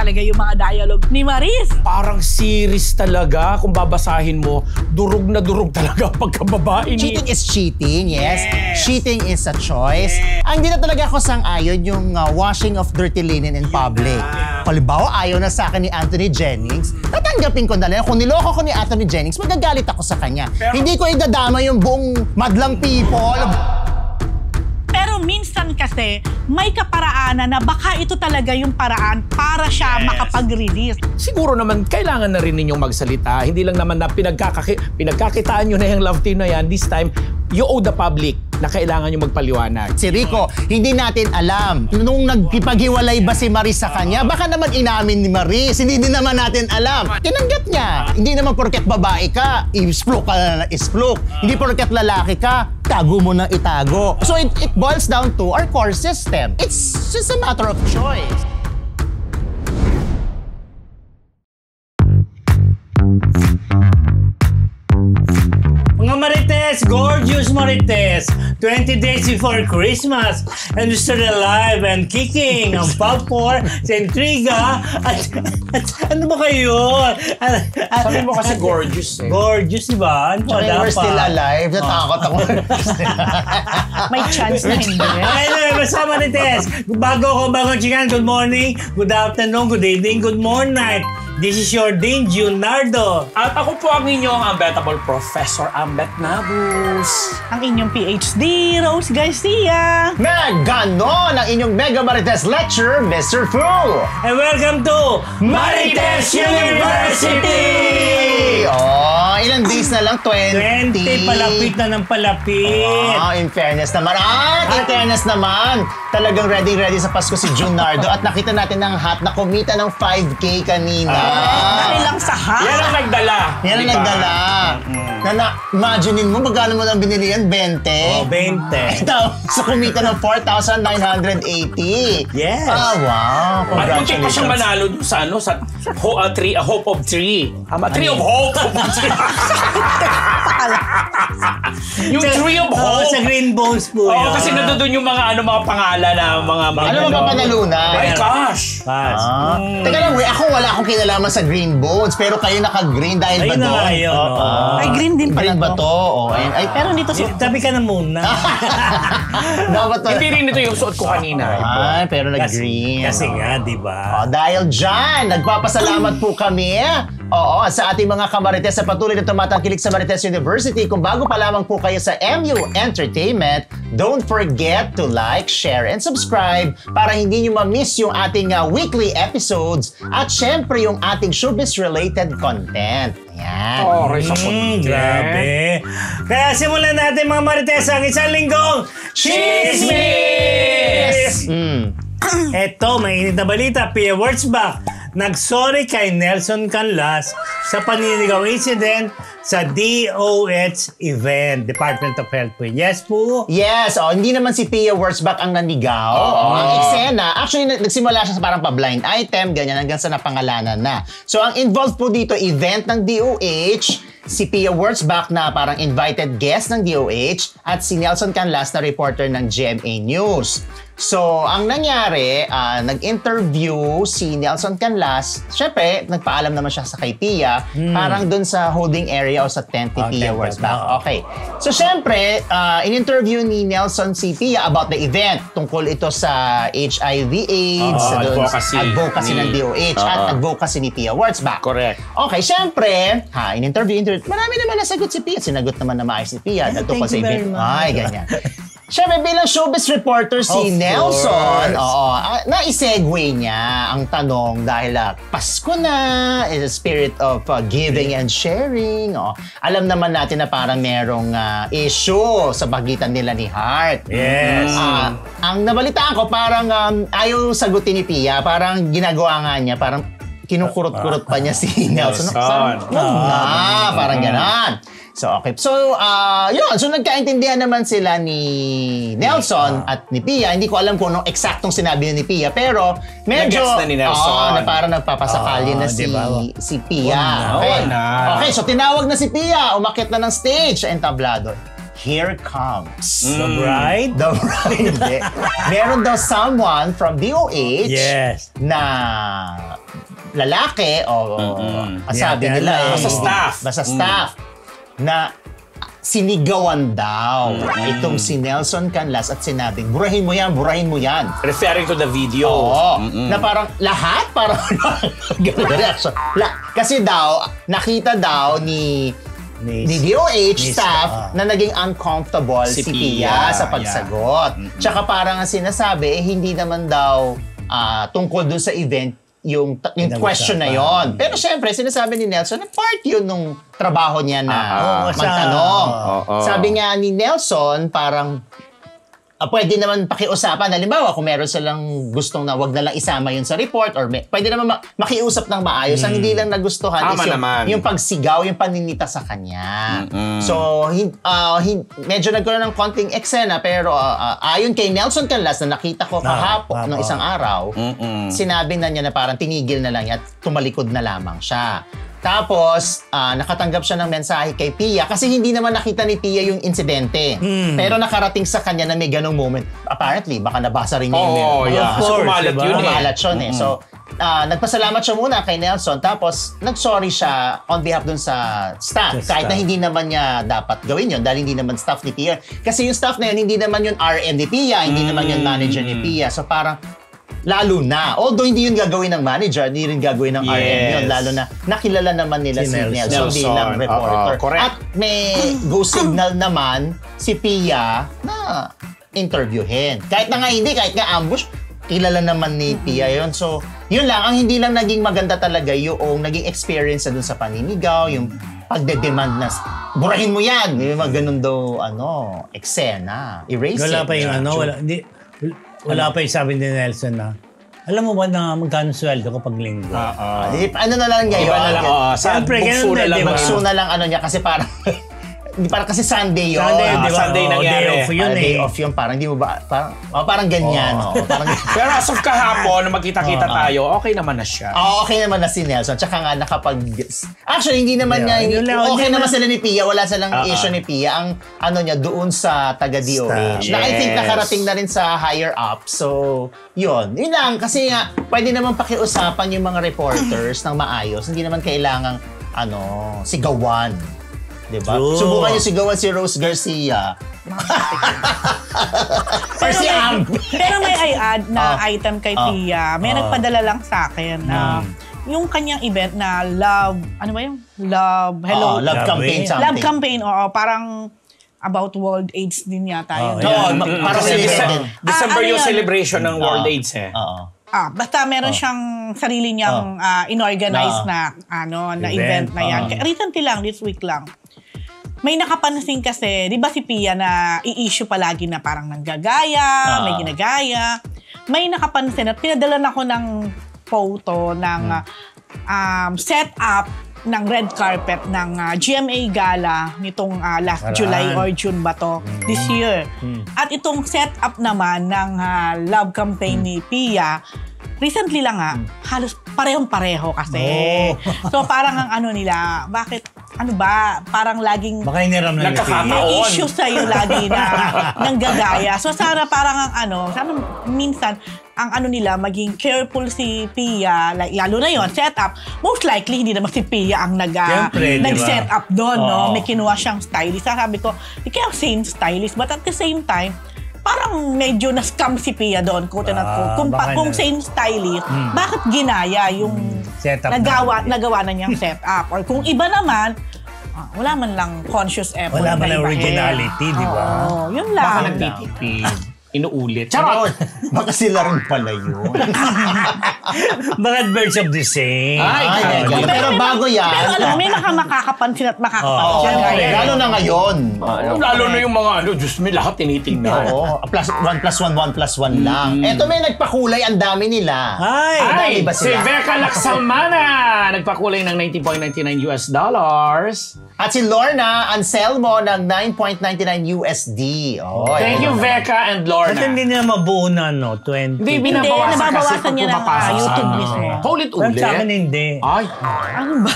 talaga yung mga dialogue ni Maris. Parang series talaga. Kung babasahin mo, durog na durog talaga pagkababae ni... Cheating is cheating, yes. Cheating is a choice. Ang hindi na talaga ako sang-ayon yung washing of dirty linen in public. Halimbawa, ayaw na sa akin ni Anthony Jennings, tatanggapin ko na lang. Kung niloko ko ni Anthony Jennings, magagalit ako sa kanya. Hindi ko idadama yung buong madlang people. Pero minsan kasi, may kaparaanan na baka ito talaga yung paraan para siya makapag-release. Siguro naman, kailangan na rin ninyong magsalita. Hindi lang naman na pinagkakitaan nyo na yung love team na yan. This time, you owe the public na kailangan nyo magpaliwanag. Si Rico, hindi natin alam. Nung nagkipaghiwalay ba si Maris sa kanya, baka naman inamin ni Maris. Hindi din naman natin alam. Tinanggap niya. Hindi naman porket babae ka, isplok ka na isplok. Hindi porket lalaki ka, tago mo na itago. So it boils down to our core system. It's just a matter of choice. Mga Marites, gorgeous Marites, 20 days before Christmas, and we're still alive and kicking ang Pop4 sa Intriga. At ano ba kayo? Sabi mo kasi gorgeous eh. Gorgeous, di ba? Ano We're still alive. Natakot ako. May chance na hindi. Anyway, basta Marites, bagong chikan, good morning, good afternoon, good evening, good morning, night. This is your Dean Junardo. At ako po ang inyong unbettable Professor Ambet Nabus. Ang inyong PhD, Rose Garcia. Ganon ang inyong Mega Marites Lecture, Mr. Fu. And welcome to Marites University! Oh, ilang days na lang? 20. 20, palapit na ng palapit. In fairness naman. In fairness naman, talagang ready sa Pasko si Junardo at nakita natin ng hat na kumita ng 5K kanina. Ilang sa hat? Yan ang nagdala. Yan ang nagdala. Imaginein mo, magkano mo nang binili yan? 20? Oh, 20. So, kumita ng 4,980. Yes. Wow. At muntik pa siyang manalo dun sa ano, sa Hope of Tree. Tree of Hope. Yung Tree of Hope. Sa Green Bones po Oo, kasi nandun yung mga pangalan na mga... Ano ba papanalunan? My gosh! Teka lang, wala akong kinalaman sa Green Bones, pero kayo naka-green dahil ba doon? Ay, green din pala Green ba to? Pero dito Tabi ka na muna. Dapat to. Hindi rin ito yung suot ko kanina. Pero nag-green. Kasi nga, di ba? Dahil dyan, nagpapasalamat po kami. Sa ating mga kamarites sa patuloy na tumatangkilik sa Marites University. Kung bago pa lamang po kayo sa MU Entertainment, don't forget to like, share, and subscribe para hindi nyo ma-miss yung ating weekly episodes at syempre yung ating showbiz-related content. Ayan. Grabe. Kaya simulan natin mga Marites ang isang linggong Chismis! Eto, mainit na balita. Pia Wurtzbach nagsorry kay Nelson Canlas sa paninigaw incident sa DOH event, Department of Health po. Yes po? Yes, hindi naman si Pia Wurtzbach ang nanigaw. Ang eksena, actually nagsimula siya sa parang pa-blind item, ganyan, hanggang sa napangalanan na. So ang involved po dito, event ng DOH, si Pia Wurtzbach na parang invited guest ng DOH at si Nelson Canlas na reporter ng GMA News. So, ang nangyari, nag-interview si Nelson Canlas. Siyempre, nagpaalam naman siya sa kay Pia, parang dun sa holding area o sa tent ni Pia Wurtzbach. Okay. So, siyempre, in-interview ni Nelson si Pia about the event. Tungkol ito sa HIV/AIDS, advocacy ng DOH, at advocacy ni Pia Wurtzbach. Correct. Okay, siyempre, in-interview, marami naman nasagot si Pia. Sinagot naman na maayos si Pia. Thank you very much. Ay, ganyan. Siyempre, bilang showbiz reporter si Nelson, na-segue niya ang tanong dahil Pasko na, is a spirit of giving and sharing. Alam naman natin na parang merong issue sa pagitan nila ni Heart. Yes. Ang nabalitaan ko, parang ayaw sagutin ni Pia, parang ginagawa nga niya, parang kinukurot-kurot pa niya si Nelson. Parang ganon. So, okay. So, yun. So, nagkaintindihan naman sila ni Nelson at ni Pia. Hindi ko alam kung anong eksaktong sinabi ni Pia, pero medyo... Nag-gets na ni Nelson. Na parang nagpapasakali na si Pia. Okay, so tinawag na si Pia. Umakyat na ng stage sa entablado. here comes. The bride? The hindi. Meron daw someone from DOH Yes. na lalaki o sabi Yeah, nila basta staff. Basta staff na sinigawan daw itong si Nelson Canlas at sinabing, burahin mo yan. Referring to the video. Oo. Na parang lahat, parang ganun reaction. Kasi daw, nakita daw ni DOH staff na naging uncomfortable si Pia sa pagsagot. Tsaka parang ang sinasabi, hindi naman daw tungkol dun sa event yung question na yon. Pero syempre, sinasabi ni Nelson na part yun nung trabaho niya na magtanong. Sabi nga ni Nelson, parang pwede naman pakiusapan. Halimbawa, kung meron silang gustong na wag na lang isama yun sa report or pwede naman makiusap ng maayos. Ang hindi lang nagustuhan is yung pagsigaw, yung paninita sa kanya. So, medyo nagkaroon ng konting eksena pero ayon kay Nelson Canlas na nakita ko kahapon ng isang araw, sinabi na niya na parang tinigil na lang niya at tumalikod na lamang siya. Tapos, nakatanggap siya ng mensahe kay Pia kasi hindi naman nakita ni Pia yung insidente. Pero nakarating sa kanya na may ganong moment. Apparently, baka nabasa rin niya yung So, kumalat yun kumalat yun eh. So, nagpasalamat siya muna kay Nelson tapos nag-sorry siya on behalf dun sa staff. Kahit na hindi naman niya dapat gawin yun dahil hindi naman staff ni Pia. Kasi yung staff na yun, hindi naman yun RM ni Pia, hindi naman yun manager ni Pia. So, parang lalo na. Although hindi yun gagawin ng manager, hindi rin gagawin ng RM yun. Lalo na nakilala naman nila si Nelson bilang reporter. At may go signal naman si Pia na interviewin. Kahit na nga hindi, kahit nga ambush, kilala naman ni Pia yun. So, yun lang. Ang hindi lang naging maganda talaga yung naging experience na dun sa paninigaw, yung pagde-demand na burahin mo yan. Yung mga ganun daw, eksena. Erase Wala pa yung wala pa yung sabi ni Nelson na, alam mo ba na magkano sweldo ko pag linggo? Ano na lang ngayon? Iba na lang. Siyempre, ganun na, di ba? Bukso na lang niya kasi parang parang kasi Sunday yun. Sunday nangyari. Day off yun Day off yun. Parang di mo ba, parang ganyan. Parang, pero as of kahapon, nung magkita-kita tayo, okay naman na siya. okay naman na si Nelson. Tsaka nga actually, hindi naman niya, okay naman sila ni Pia. Wala silang issue ni Pia. Ang niya, doon sa taga-DOH. Na I think nakarating na rin sa higher up. So, yun. Yun lang. Kasi nga, pwede naman pakiusapan yung mga reporters ng maayos. Hindi naman kailangang, sigawan. Diba? Subukan niyo sigawan si Rose Garcia. Pero may I-add na item kay Pia. May nagpadala lang sa akin na yung kanyang event na love, ano ba yung? Love Campaign something. Love campaign, parang about World AIDS din yata yun. Para December yung celebration ng World AIDS Basta meron siyang sarili niyang inorganize na event na yan. Recently lang, this week lang. May nakapansin kasi, di ba si Pia na i-issue palagi na parang nanggagaya, may ginagaya. May nakapansin at pinadala na ako ng photo ng setup ng red carpet ng GMA Gala nitong last July or June ba to, this year. At itong setup naman ng love campaign ni Pia, recently lang halos parehong-pareho kasi. So parang ang nila, bakit, parang laging baka iniram na may issue sa'yo lagi na nanggagaya. So sana parang sana minsan, ang nila, maging careful si Pia, lalo na yon setup. Most likely, hindi naman si Pia ang nag-set up doon, no? May kinuha siyang stylist. Sabi ko, kaya same stylist. But at the same time, parang medyo na-scam si Pia doon, quote and unquote. Kung same stylist, bakit ginaya yung nagawa na niyang setup? Or kung iba naman, wala man lang conscious effort. Wala man lang originality, di ba? Yun lang. Baka nagtitipid. Inuulit. Charot! Baka sila rin pala yun. Bakit birds of the same? Pero bago yan. Pero alam mo, may makakapansin at makakapansin. Lalo na ngayon. Lalo na yung mga Diyos me, lahat tinitingnan. 1+1+1+1 lang. Eto may nagpakulay, ang dami nila. Ay, ba si sila? Becca Laksamana, nagpakulay ng $19.99 US. At si Lorna Anselmo ng $9.99 USD. Thank you, Becca and Lorna. At hindi nila mabuo na, 20. Hindi, binabawasan kasi niya ng pumapasok YouTube sa mismo. Ulit-ulit. Sa amin hindi. Ay. Ano ba?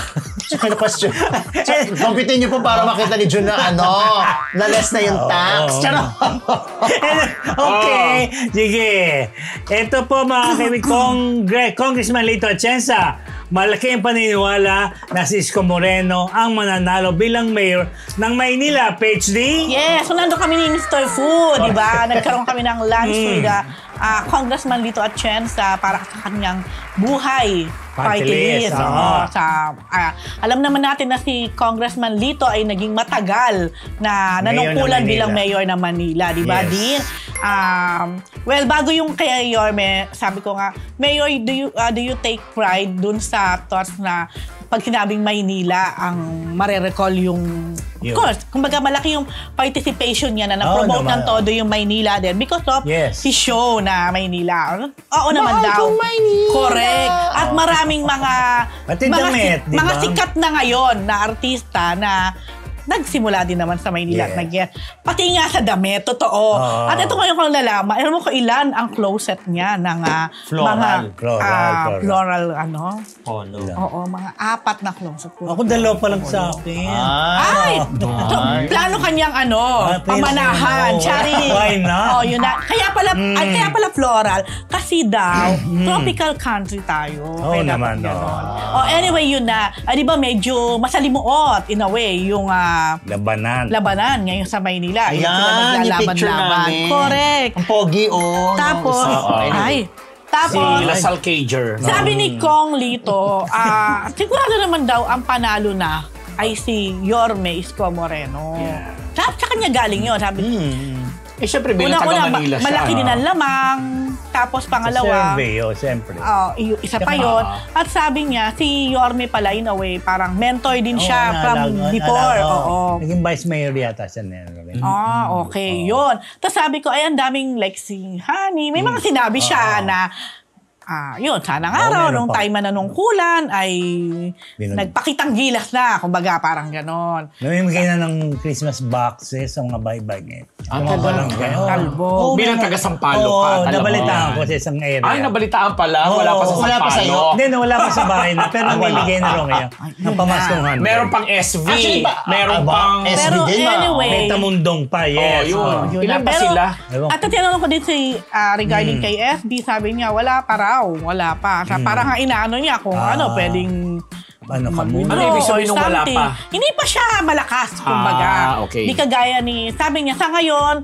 question. Computin niyo po para makita ni Jun na na less na yung tax. Charot. Okay, sige. Ito po mga Congressman Lito Atienza. Malaki ang paniniwala na si Isko Moreno ang mananalo bilang mayor ng Maynila. PhD? Yes, so nandun kami ni Mr. Fu, di ba? Nagkaroon kami ng lunch with Congressman Lito Atienza para sa kanyang buhay party list. Alam naman natin na si Congressman Lito ay naging matagal na nanungkulan bilang mayor ng Manila, di ba? Yes. Din. Well, bago yung kay Yorme, sabi ko nga, Mayor, do you take pride dun sa thoughts na pag sinabing Maynila ang marerecall yung... Of course, kumbaga malaki yung participation niya na na-promote ng todo yung Maynila din because of his show na Maynila. Oo naman daw. Maynila. Correct. At maraming damit, diba? mga sikat na ngayon na artista na nagsimula din naman sa Maynila at pati nga sa damit, totoo. At ito ngayon ko nalaman, alam mo ko ilan ang closet niya ng Floral. floral Oh, mga 4 na closet. Ako 2 pa lang sa akin. Ay! Plano kanyang pamanahan. Charity. Why not? Yun na. Kaya pala floral. Kasi daw, tropical country tayo. Oo naman. Anyway, yun na. Di ba medyo masalimuot in a way yung labanan ngayon sa Maynila. Ayan, yung picture namin. Correct. Ang pogi, Tapos, tapos, si Lasal Cager. Sabi ni Kong Lito, sigurado naman daw ang panalo na ay si Yorme Isko Moreno. Sa kanya galing yun. Sabi, syempre, bilang taga-Manila siya. Malaki din ang lamang. Tapos pangalawa, survey, siyempre. Isa pa yun. At sabi niya, si Yorme pala in a way, parang mentor din siya from before. Naging vice mayor yata siya. Okay. Yun. Tapos sabi ko, ay, ang daming like si Honey. May mga sinabi siya na, yun, sana nga raw, nung time na nanungkulan ay nagpakitang gilas na. Kumbaga, parang ganon. Namimigay na ng Christmas boxes sa mga bye-bye ngayon. Kalbo. Bilang taga-Sampalo ka. Nabalitaan ko sa isang area. Ay, nabalitaan pala. Wala pa sa Sampalo. Wala pa sa'yo. Hindi, wala pa sa bahay na. Pero namimigay na rin ngayon. Ng pamaskuhan. Meron pang SV. Actually, meron pang... Pero anyway. May tamundong pa, yes. Yun. Ilan ba sila? At tinanong ko din si regarding kay SB, sabi niya, wala pa raw. Wala pa. Parang nga inaano niya kung pwedeng Ano ibig sabihin nung wala pa? Hindi pa siya malakas, kumbaga. Okay. Hindi kagaya ni, sabi niya, sa ngayon,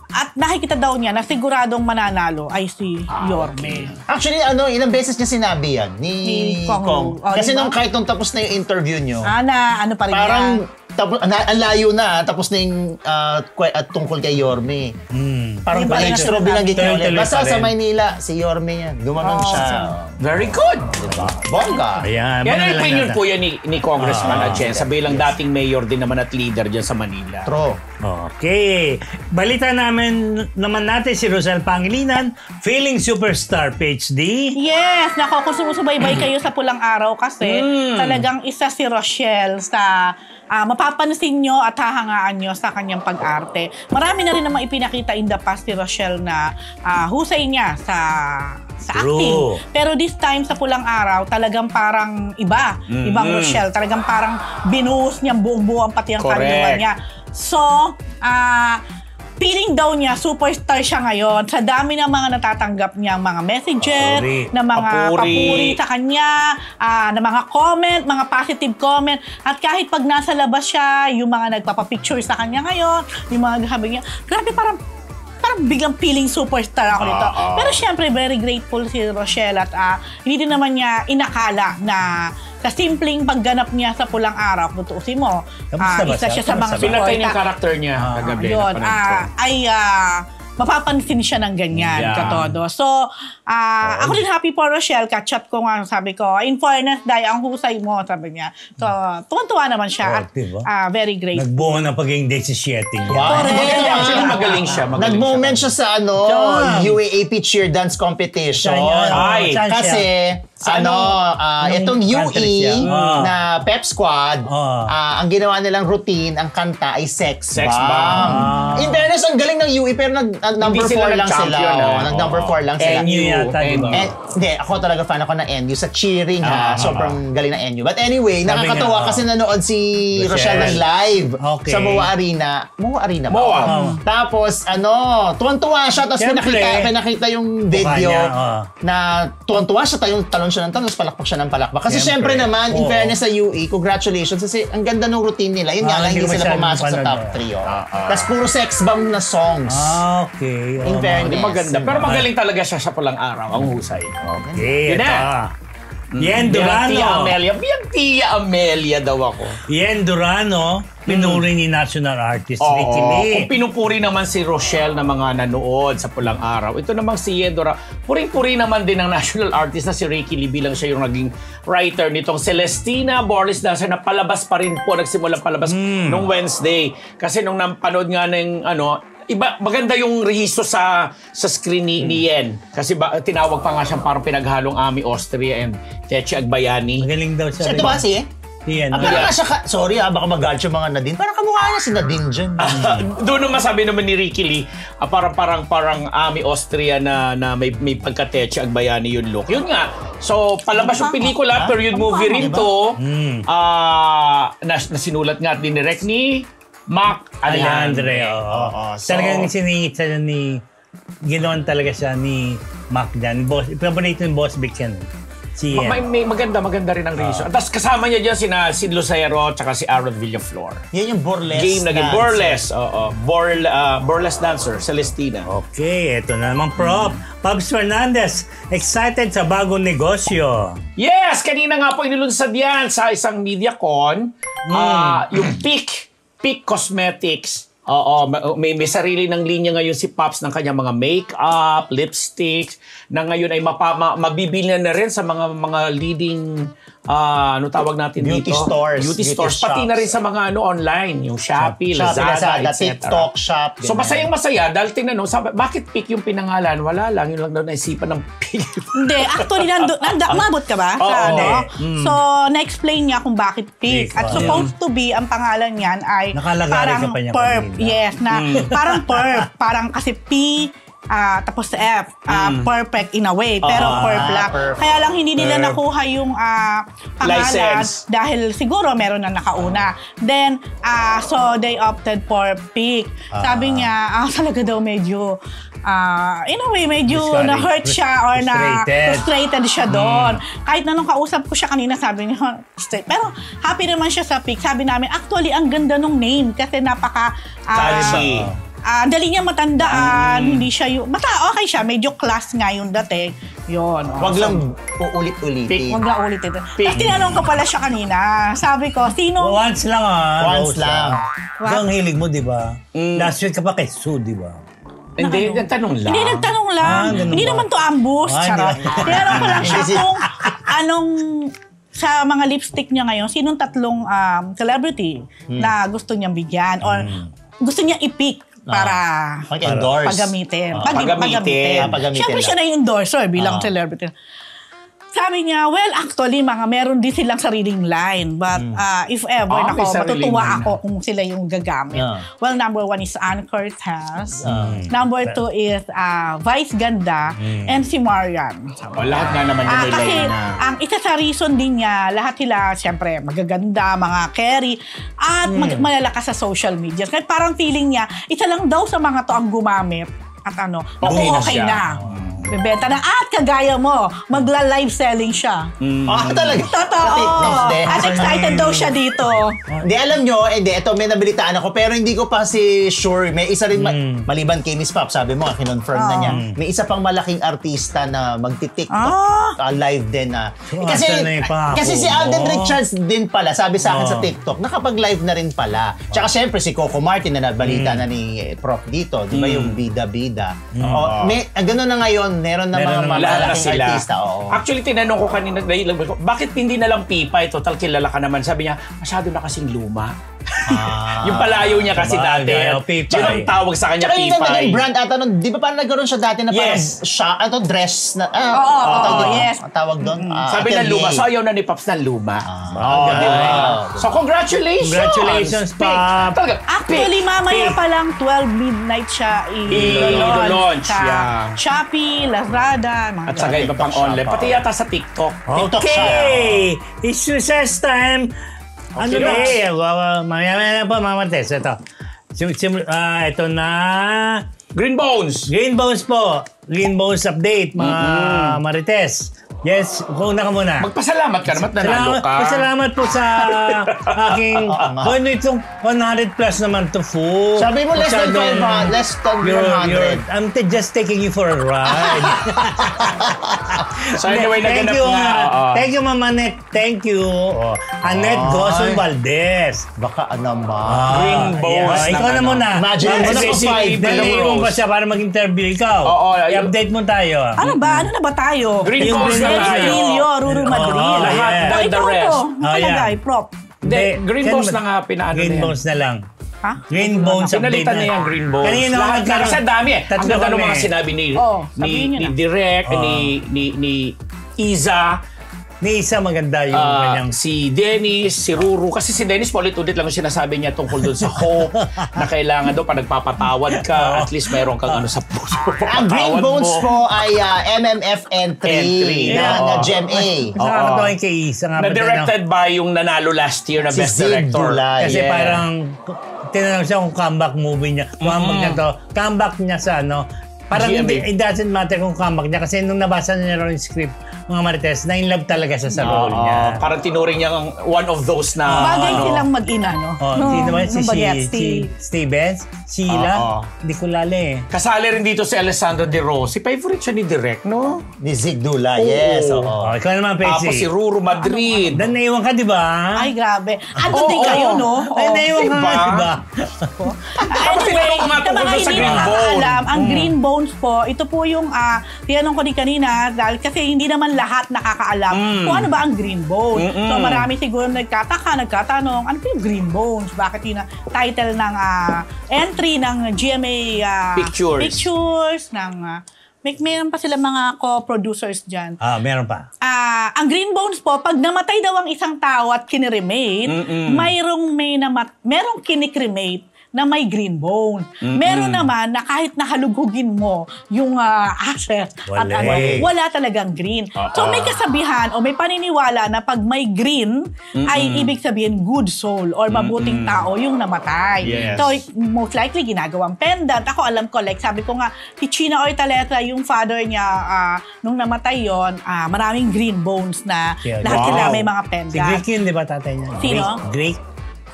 at nakikita daw niya na siguradong mananalo ay si Yorme. Actually, ilang beses niya sinabi yan ni Kong. Kasi nung kahit nung tapos na yung interview nyo, ano pa rin parang yan? ang layo na, tapos na yung tungkol kay Yorme. Parang pa-extra binanggit niya ulit. Basta sa Maynila, si Yorme yan. Gumanon siya. Very good. Diba? Bongga. Ayan. Yan ang opinion po yan ni Congressman Atienza bilang dating mayor din naman at leader dyan sa Manila. True. Okay. Balita naman natin si Rosel Pangilinan, feeling superstar, PhD. Yes, nako, kung sumusubaybay kayo sa Pulang Araw kasi talagang isa si Rochelle sa mapapansin nyo at hahangaan nyo sa kanyang pag-arte. Marami na rin namang ipinakita in the past si Rochelle na husay niya sa acting. Pero this time sa Pulang Araw, talagang parang ibang Rochelle. Talagang parang binuhos niyang buong-buong pati ang karilungan niya. So, feeling daw niya, superstar siya ngayon. Sa dami ng mga natatanggap niyang mga messages, na mga papuri sa kanya, na mga comment, mga positive comment. At kahit pag nasa labas siya, yung mga nagpapapicture sa kanya ngayon, yung mga sabi niya, grabe, parang biglang feeling superstar ako nito. Pero syempre, very grateful si Rochelle at hindi din naman niya inakala na sa simpleng pagganap niya sa Pulang Araw, kung tuusin mo, isa siya sa mga pinatay niya yung character niya kagabi. Yun, mapapansin siya ng ganyan, katodo. So, ako din happy for Rochelle. Catch up ko nga, sabi ko, in fairness, dahil ang husay mo, sabi niya. So, tuwan-tuwa naman siya at very grateful. Nagbuo ng pagiging 17 niya. Wow. Actually, magaling siya. Nag-moment siya sa UAAP cheer dance competition. Kasi, itong UE na Pep Squad, ang ginawa nilang routine, ang kanta ay Sex Bomb. In fairness, ang galing ng UE, pero number Hindi sila 4 lang sila. nag-champion, Nag-number 4 lang sila. NU yata, di ba? Hindi, ako talaga fan ako ng NU. Sa cheering sobrang galing ng NU. But anyway, Sabi nakakatawa niya, kasi nanood si Rochelle ng live Okay. sa MOA Arena. MOA Arena ba? MOA. Tapos, tuwan-tuwa siya. Tapos Siyempre. pinakita yung video Mukha niya, na tuwan-tuwa siya. Talon siya ng talon, tapos palakpak siya ng palakpak. Kasi Siyempre. syempre naman, in Oo. fairness sa UE, congratulations. Kasi ang ganda ng routine nila. Yun nga lang, hindi hindi ko sila masyadong pumasok sa panood. top 3. Tapos puro sex bomb na songs. Okay. In fairness. Hindi maganda. Pero magaling talaga siya sa pulang araw. Ang husay. Okay, Yun ito. na. Yen Tia Durano. Amelia. Biyang Tia Amelia daw ako. Yen Durano, pinuri ni national artist Ricky Lee. Kung pinupuri naman si Rochelle na mga nanood sa Pulang Araw, ito namang si Yedora, puring-puri naman din ng national artist na si Ricky Lee bilang siya yung naging writer nitong Celestina Borles Dancer na palabas pa rin po, nagsimulang palabas nung Wednesday. Kasi nung napanood nga ng maganda yung rehistro sa screen ni Yen. Kasi tinawag pa nga siyang parang pinaghalong Ami Austria and Techi Agbayani. Magaling daw siya. Ito ba si? Yen. Parang siya sorry baka mag-galit yung mga Nadine. Parang kamukha niya si Nadine dyan. Doon naman sabi naman ni Ricky Lee, parang Ami Austria na may pagka-Techi Agbayani yung look. Yun nga. So, palabas yung pelikula, period movie rin to. Na sinulat nga at dinirect ni Mac Alejandre. So, Talagang siningit siya ginawan talaga siya ni Mac dyan. Paborito yung Boss Vic yan. Si Yen. may maganda rin ang reason. Tapos kasama niya dyan si Lucero at si Aaron Villaflor. yan yung burlesque. Game na game. Burlesque. Burlesque dancer, Celestina. Okay, ito na naman prop. Pabs Fernandez, excited sa bagong negosyo. Yes! Kanina nga po inilunsad yan sa isang MediaCon. Yung Peak Cosmetics. May sarili ng linya ngayon si Pops ng kanyang mga makeup, lipsticks, na ngayon ay mabibili na rin sa mga leading tawag natin Beauty dito? stores. Beauty stores. Pati na rin sa mga online, yung Shopee, Lazada, etc. TikTok Shop. So masayang-masaya dahil tinanong, bakit Peak yung pinangalan? Wala lang, yun lang daw naisipan ng Peak. Hindi, actually, umabot ka ba? Oo, Sa hindi. So, na-explain niya kung bakit Peak. At supposed to be, ang pangalan niyan ay Nakalagari parang ka pa niya perp. kanina. Yes, na parang perp. Parang kasi P, tapos F, perfect in a way, pero perp lang. Perfect. Kaya lang hindi nila nakuha yung pangalan License. dahil siguro meron na nakauna. Then, so they opted for Peak. Sabi niya, talaga daw medyo in a way, medyo Discouraged. na-hurt siya or frustrated siya doon. Kahit na nung kausap ko siya kanina, sabi niya, pero happy naman siya sa Peak. Sabi namin, actually, ang ganda nung name kasi napaka Catchy. dali niya matandaan, hindi siya yung okay siya, medyo class nga yung dating. Yun. Wag lang uulit-ulitin. Wag lang ulitin. Tapos tinanong ko pala siya kanina. Sabi ko, sino? Once lang Once Rose, lang. What? Ito ang hilig mo, di ba? Last week ka pa kay Sue, di ba? Hindi, nagtanong lang. Hindi, nagtanong lang. Ganun Hindi ba? naman to ambush. Charot. hindi. Tinanong ko lang siya kung anong sa mga lipstick niya ngayon, sinong tatlong celebrity na gusto niyang bigyan or gusto niya i-pick para Pag-endorse. paggamitin. Paggamitin. Paggamitin Siyempre lang. siya na yung endorser bilang celebrity. Sabi niya, well, actually, meron din silang sariling line. But if ever, may sariling matutuwa line ako kung sila yung gagamit. Well, number 1 is Ann Cortez. Number 2 is Vice Ganda. And si Marian. Lahat nga naman yung may Kasi line na. ang isa sa reason din niya, lahat sila, siyempre, magaganda, mga carry, at malalakas sa social media. Kaya parang feeling niya, isa lang daw sa mga to ang gumamit. At okay na. Bebenta na. At kagaya mo, magla-live selling siya. Talaga. Totoo. At excited daw siya dito. Hindi, alam nyo, ito may nabalitaan ako, pero hindi ko pa kasi sure. May isa rin, maliban kay Miss Pop, sabi mo, kinonfirm na niya. May isa pang malaking artista na magti-TikTok live din na. asan na yung pangako Kasi si Alden mo? Richards din pala, sabi sa akin sa TikTok, nakapag-live na rin pala. Tsaka syempre si Coco Martin na nabalita na ni Prof dito, di ba yung bida-bida. Gano'n na ngayon, meron na mga Lahat na malaking sila. artista. Actually, tinanong ko kanina, bakit hindi na lang Pipay? Total, kilala ka naman. Sabi niya, masyado na kasing luma. Yung palayo niya kasi Sabagay, dati. Pipay. Yun ang tawag sa kanya, Tsaka yung Pipay. naging brand ata nun, di ba parang nagkaroon siya dati na parang Yes. dress na, Oo, yes. ang tawag doon. Sabi ng luma. So, ayaw na ni Pops ng luma. So, congratulations! Congratulations, Pop! Talaga. Actually, mamaya pa lang 12 midnight siya i-launch. sa Yeah. Shopee, Lazada, mga At saka iba pang TikTok online. shop, Pati yata sa TikTok. Okay! It's recess time! Ano Okay, na? Mamaya na po, Mama Tess. Ito. Ito na. Green Bones! Green Bones po. Green Bones update, mga Marites. Yes, una ka muna. Magpasalamat ka naman nanalo ka. Salamat po sa aking... Ano itong 100 plus naman to food. Sabi mo less than 500. Less than 100. I'm just taking you for a ride. So anyway, Thank naganap you, na. Thank you, Mama Net. Thank you. Annette Gozon Valdez. Baka naman. Green Bones. Ikaw na muna. Imagine mo na kung 5 Dali mo pa siya para mag-interview. Ikaw. Oo, I-update mo tayo. Ano ba? Ano na ba tayo? Green Yung Bones Green na Dennis tayo. Trillo, Ruru Madrid. lahat. O, The ikaw rest. to. Nakalagay, prop. Hindi, Green Bones na nga pinaano Green na yan. Bones na lang. Ha? Green Bones update Pinalitan na yung Green Bones. Kanina Lahat nagkaroon- kasi dami eh. Ang Tatlo ganda ng kami. mga sinabi ni sabihin niyo ni na. Direk, ni Iza, Ni isa maganda yung kanyang... si Dennis, si Ruru. Kasi si Dennis, paulit-ulit lang yung sinasabi niya tungkol doon sa hope na kailangan doon pag nagpapatawad ka, at least mayroon kang ano sa puso. Ang Green Patawad Bones mo. po ay MMFN3 N3, na oo. Gem A. Sa nakakatawa yung kay Isa nga. Na-directed by yung nanalo last year na Si Best Zig Director. Dulay. Kasi Yeah. parang tinanong siya kung comeback movie niya. Comeback niya to. Comeback niya sa ano. Parang GMA. it doesn't matter kung comeback niya. Kasi nung nabasa niya rin yung script, mga Marites, na-inlove talaga siya sa role niya. Parang tinuring niya one of those na... Bagay ano, silang mag-ina, no? Sino ba? Si Bagets, Stevens? Sheila? Hindi ko lali eh. Kasali rin dito si Alessandro De Rossi. Favorite siya ni Direk, no? Ni Zig Dulay, yes. Oo. Oo. Ikaw naman, Tapos si Pexi. Ruru Madrid. Dan naiwan ka, di ba? Ay, grabe. Andun din Oo. kayo, no? Ay, naiwan ka nga, Diba? di ba? Tapos tinanong nga sa tungkol mga doon sa hindi Green nakakaalam, Bone. ang Green Bones po, ito po yung tinanong ko din kanina dahil kasi hindi naman lahat nakakaalam kung ano ba ang Green Bones. So marami siguro nagtatanong, ano po yung Green Bones? Bakit yun ang title ng entry ng GMA Pictures ng mayroon pa sila mga co-producers dyan. Meron pa. Ang Green Bones po, pag namatay daw ang isang tao at kiniremate, merong kinikremate na may green bone. Meron naman na kahit nahalugugin mo yung ashes at wala talagang green. So may kasabihan o may paniniwala na pag may green ay ibig sabihin good soul or mabuting tao yung namatay. Yes. So most likely ginagawang pendant. Ako alam ko, like sabi ko nga, si China Ortaleta, yung father niya nung namatay yon, maraming green bones na lahat sila may mga pendant. Si Greek yun, di ba tatay niya? Sino? Greek?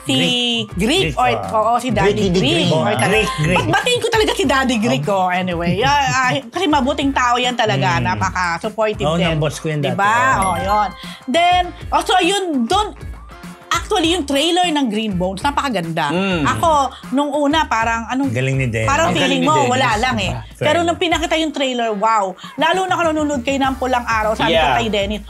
Si Greek or si Daddy Greek. Batiin ko talaga si Daddy Greek anyway. Kasi mabuting tao yan talaga, napaka-supportive din. ng boss ko yan dati. Diba? Yun. Then, so yun, doon, actually, yung trailer ng Green Bones, napakaganda. Ako, nung una, parang, Galing ni Dennis. parang Ang feeling galing ni mo, Dennis. wala lang eh. Fair. Pero nung pinakita yung trailer, wow. Lalo na kung nanonood kayo ng Pulang Araw, sabi ko kay Dennis,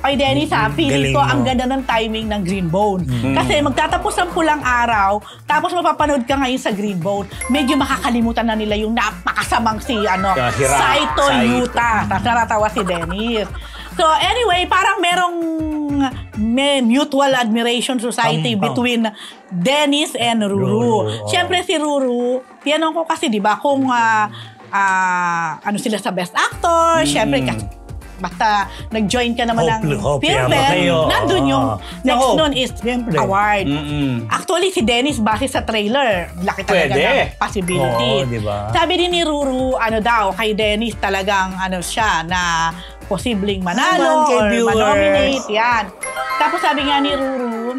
feeling Galing ko mo. ang ganda ng timing ng Green Bone. Kasi magtatapos ang Pulang Araw, tapos mapapanood ka ngayon sa Green Bone, medyo makakalimutan na nila yung napakasamang si Saito Yuta. Tapos naratawa si Dennis. So anyway, parang may mutual admiration society between Dennis and Ruru. Siyempre si Ruru, tinanong ko kasi 'di ba kung ano sila sa Best Actor, siyempre basta nag-join ka naman ng film nandun yung next nun is award. Actually, si Dennis, base sa trailer, laki talaga ng possibility. Diba? Sabi din ni Ruru, kay Dennis talagang siya na posibleng manalo or manominate. Yan. Tapos sabi nga ni Ruru,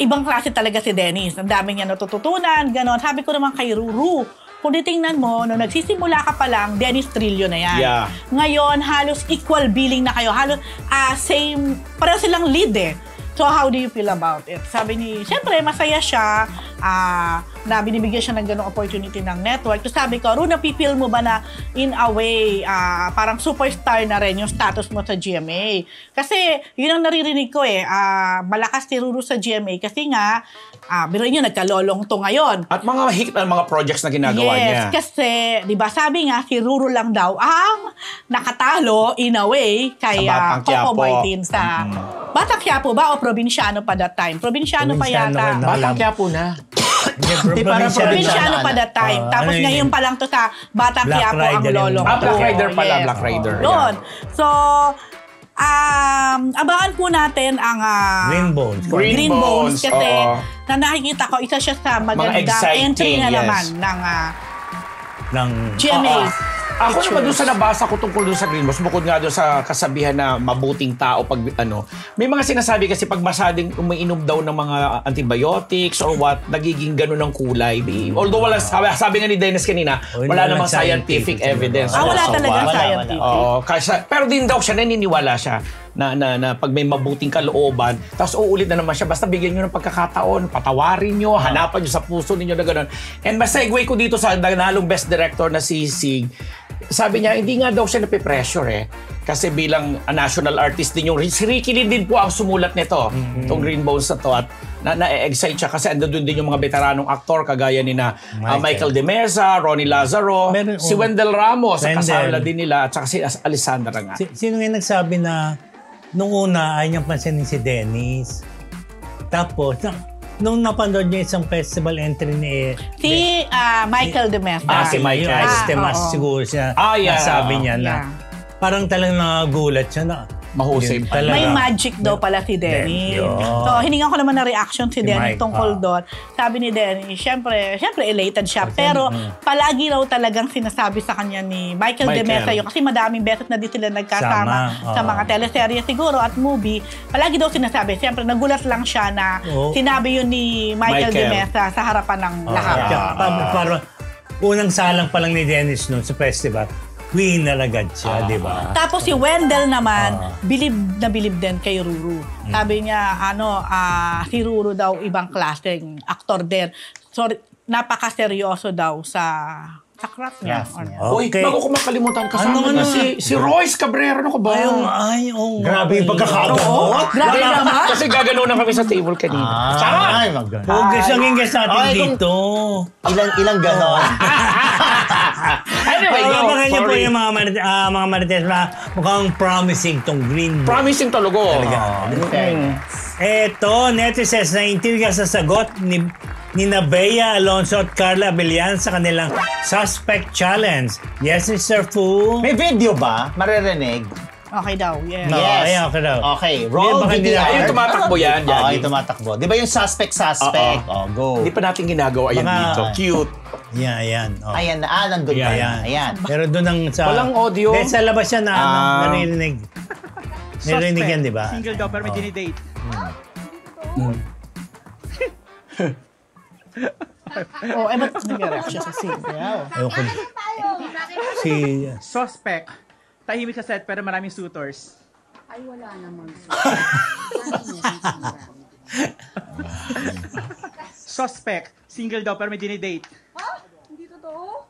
ibang klase talaga si Dennis. Ang dami niya natututunan, gano'n. Sabi ko naman kay Ruru, kung titingnan mo, nung nagsisimula ka pa lang, Dennis Trillo na yan. Yeah. Ngayon, halos equal billing na kayo. Halos same, pareho silang lead eh. So, how do you feel about it? Sabi ni, siyempre, masaya siya. na binibigyan siya ng ganong opportunity ng network. So sabi ko, Ru, napipil mo ba na in a way, parang superstar na rin yung status mo sa GMA? Kasi yun ang naririnig ko malakas si Ruru sa GMA kasi nga, biruin nyo, nagkalolong to ngayon. At mga projects na ginagawa niya. Yes, kasi, di ba, sabi nga, si Ruru lang daw ang nakatalo in a way kay Batang Coco Quiapo. Martin sa Batang Quiapo ba o probinsyano pa that time? Probinsyano pa Probinsyano yata. rin, no? Batang Quiapo na. Di, parang Probinsyano pa that time. Tapos ano yun? ngayon pa lang to sa Batang Black Quiapo ang Rider yung- lolong. Black to. Rider pala, Yes. Black Rider. Yun. So, abangan po natin ang Green Bones. Green Bones, kasi oo. na nakikita ko, isa siya sa magandang exciting, entry na yes. naman ng ng GMA. Ako naman doon sa nabasa ko tungkol doon sa Green Bones, bukod nga doon sa kasabihan na mabuting tao pag may mga sinasabi kasi pag masading umiinom daw ng mga antibiotics or what, nagiging ganun ang kulay. Although wala, sabi nga ni Dennis kanina, wala namang scientific evidence. Wala So, talagang wala. scientific. Oo, pero din daw siya, naniniwala siya na pag may mabuting kalooban, tapos uulit na naman siya, basta bigyan nyo ng pagkakataon, patawarin nyo, hanapan nyo sa puso ninyo na gano'n. And masegue ko dito sa nanalong best director na si Sig, sabi niya, hindi nga daw siya napipressure kasi bilang national artist din yung, si Ricky Lee din po ang sumulat nito, itong Green Bones na to, at na-excite siya kasi andun din yung mga veteranong aktor kagaya ni Michael De Mesa, Ronnie Lazaro, si Wendell Ramos, kasama din nila, at saka si Alessandra nga. Sino nga nagsabi na nung una ay niyang pansinin si Dennis. Tapos, nung napanood niya isang festival entry ni Si Michael De Mesa. Si Michael. Estemas oo. siguro siya. Yeah. Sabi niya na Yeah. parang talagang nakagulat siya na Mahusay yun pa. talaga. May magic daw pala si Denny. Yun. So, hiningan ko naman na reaction si Denny Mike, tungkol doon. Sabi ni Denny, syempre elated siya. Pero palagi raw talagang sinasabi sa kanya ni Michael De Mesa yun. Kasi madaming beses na di sila nagkasama sa mga teleserye siguro at movie. Palagi daw sinasabi. Syempre, nagulat lang siya na sinabi yun ni Michael De Mesa sa harapan ng lahat. Parang unang salang pa lang ni Dennis noon sa festival, winalagad siya, di ba? Tapos si Wendell naman, bilib din kay Ruru. Sabi niya, si Ruru daw ibang klaseng aktor din. So, napaka-seryoso daw sa craft niya. Uy, bago ko makalimutan, kasama na si Royce Cabrera. Ano ko ba? Grabe yung pagkakagamot. Grabe naman. Kasi gagano na kami sa table kanina. Ay, maganda. Huwag ang ingges natin Okay, dito. Ilang ganon. Anyway, go. Abangan niyo po Sorry. yung mga marites na mukhang promising tong Green Book. Promising talaga. Eto, netizens na interview sa sagot ni Bea Alonso at Carla Abellan sa kanilang Suspect Challenge. Yes, Mr. Fu? May video ba? Maririnig? Okay daw, yes. Yes. Ayan, okay daw. Okay, roll Baka hindi VTR. Ayun, tumatakbo yan. Oo, yung tumatakbo. Di ba yung suspect? Go. Hindi pa natin ginagawa yan Baka- dito. Cute. Yan, ayan. Oh. Ayan na, nandun pa yan. Ayan. Pero doon ang sa... Walang audio? Dahil sa labas yan na narinig. Narinig yan, di ba? Single daw pero may dinidate. Ba't nag-react siya sa single? Ayoko. Si... Suspect. Tahimik sa set pero maraming suitors. Ay, wala naman. Suspect. Single daw pero may dinidate. Ha? Hindi totoo?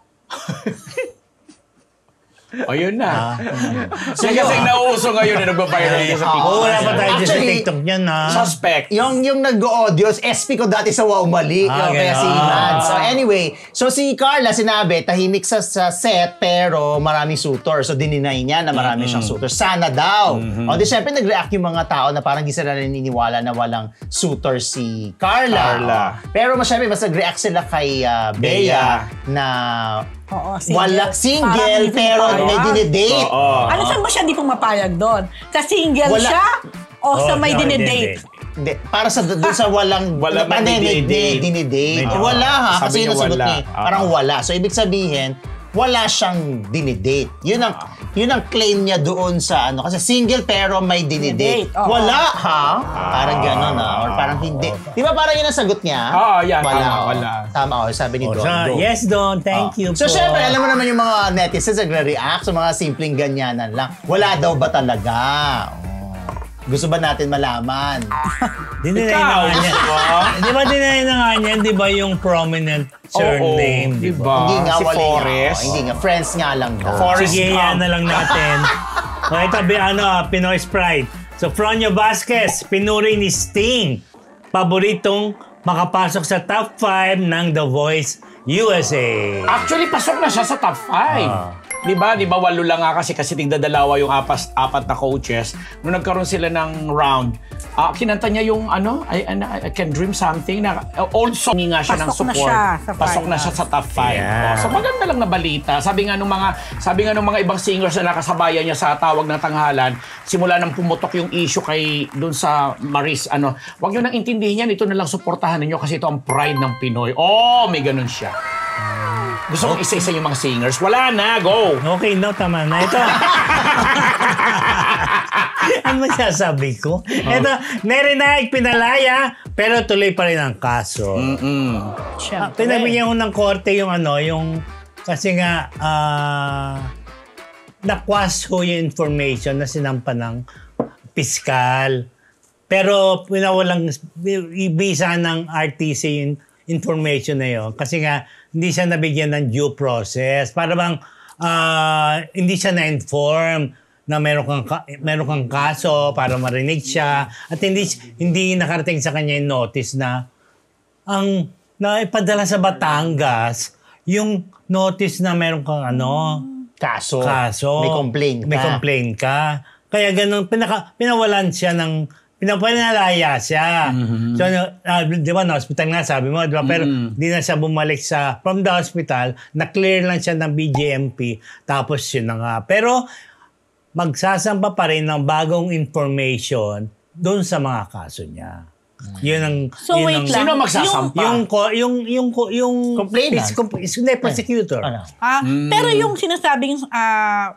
Ayun na. Yan kasi nauuso ngayon na nagpa-viral yan sa TikTok. Wala pa tayo dyan sa Actually, TikTok niyan, ha? Suspect. Yung nag-audio, SP ko dati sa Wow Mali. Kaya si Iman. So anyway, si Carla sinabi, tahimik sa set pero maraming suitor. So dininay niya na marami siyang suitor. Sana daw. O di syempre nag-react yung mga tao na parang di sila naniniwala na walang suitor si Carla. Pero syempre mas nag-react sila kay Bea na wala single pero may dinidate. Ano saan ba siya di pumapayag doon? Sa single Wala. siya o sa may no, dinidate? Hindi, para sa doon sa walang dinidate. Wala ha, Sabi kasi niya yung sagot wala. niya, parang wala. So ibig sabihin, wala siyang dinidate. Yun ang claim niya doon sa kasi single pero may dinidate. Oo. Wala ha? Parang gano'n or parang hindi. Di ba parang yun ang sagot niya? Yan. Wala. Tama. Tama, sabi ni Don. Yes, Don. Thank you So po. syempre, alam mo naman yung mga netizens nagre-react sa mga simpleng ganyanan lang. Wala daw ba talaga? Gusto ba natin malaman? Dinay na nga niya. Di ba dinay na nga niya? Di ba yung prominent surname? Di ba? Hindi nga Si wala Forrest. Hindi nga. Friends nga lang daw. Forrest Sige, Gump. yan na lang natin. Ito, Pinoy Sprite. So, Fronio Vasquez, pinuri ni Sting. Paboritong makapasok sa top 5 ng The Voice USA. Actually, pasok na siya sa top 5. Di ba? 8 lang nga kasi tigdadalawa yung apat na coaches. Nung nagkaroon sila ng round, kinanta niya yung I Can Dream Something na old song nga siya ng Pasok na support. siya sa Pasok five. na siya sa top 5. Yeah. So maganda lang na balita. Sabi nga nung mga ibang singers na nakasabayan niya sa tawag ng tanghalan, simula nang pumutok yung issue kay doon sa Maris, wag niyo nang intindihin yan, ito na lang suportahan niyo kasi ito ang pride ng Pinoy. Oh, may ganun siya. Gusto kong isa-isa yung mga singers. Wala na, go! Okay, no, tama na. Ito. Ano masasabi ko? Ito, Nerinaig pinalaya, pero tuloy pa rin ang kaso. Siyempre. Pinabigyan ko ng korte yung kasi nga, nakwas ho yung information na sinampa ng piskal. Pero pinawalang ibisa ng RTC yung information na yun. Kasi nga, hindi siya nabigyan ng due process. Para bang hindi siya na-inform na meron kang kaso para marinig siya. At hindi nakarating sa kanya yung notice na ipadala sa Batangas yung notice na meron kang Kaso. May complaint ka. Kaya ganun, pinawalan siya pinalaya siya. So, di ba, na-hospital nga, sabi mo, di ba? Pero di na siya bumalik from the hospital, na-clear lang siya ng BJMP, tapos yun na nga. Pero, magsasampa pa rin ng bagong information doon sa mga kaso niya. Yun ang... So, wait lang. Sino magsasampa? Yung Complainant? Hindi, prosecutor. Pero yung sinasabing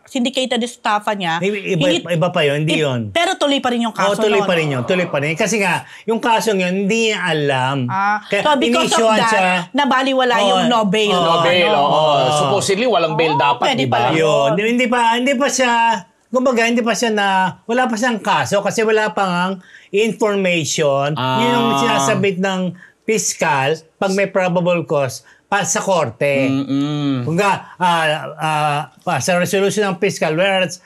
syndicated estafa niya, Iba pa yun, hindi yun. Pero tuloy pa rin yung kaso. Tuloy pa rin yun. Kasi nga, yung kasong yun, hindi niya alam. So because of that, nabaliwala yung no bail. No bail, supposedly, walang bail dapat, pwede di ba? pala. Yun. Hindi pa siya, kumbaga, wala pa siyang kaso kasi wala pang information. Yun yung sinasabit ng piskal pag may probable cause sa korte. Kumbaga, sa resolution ng piskal, whereas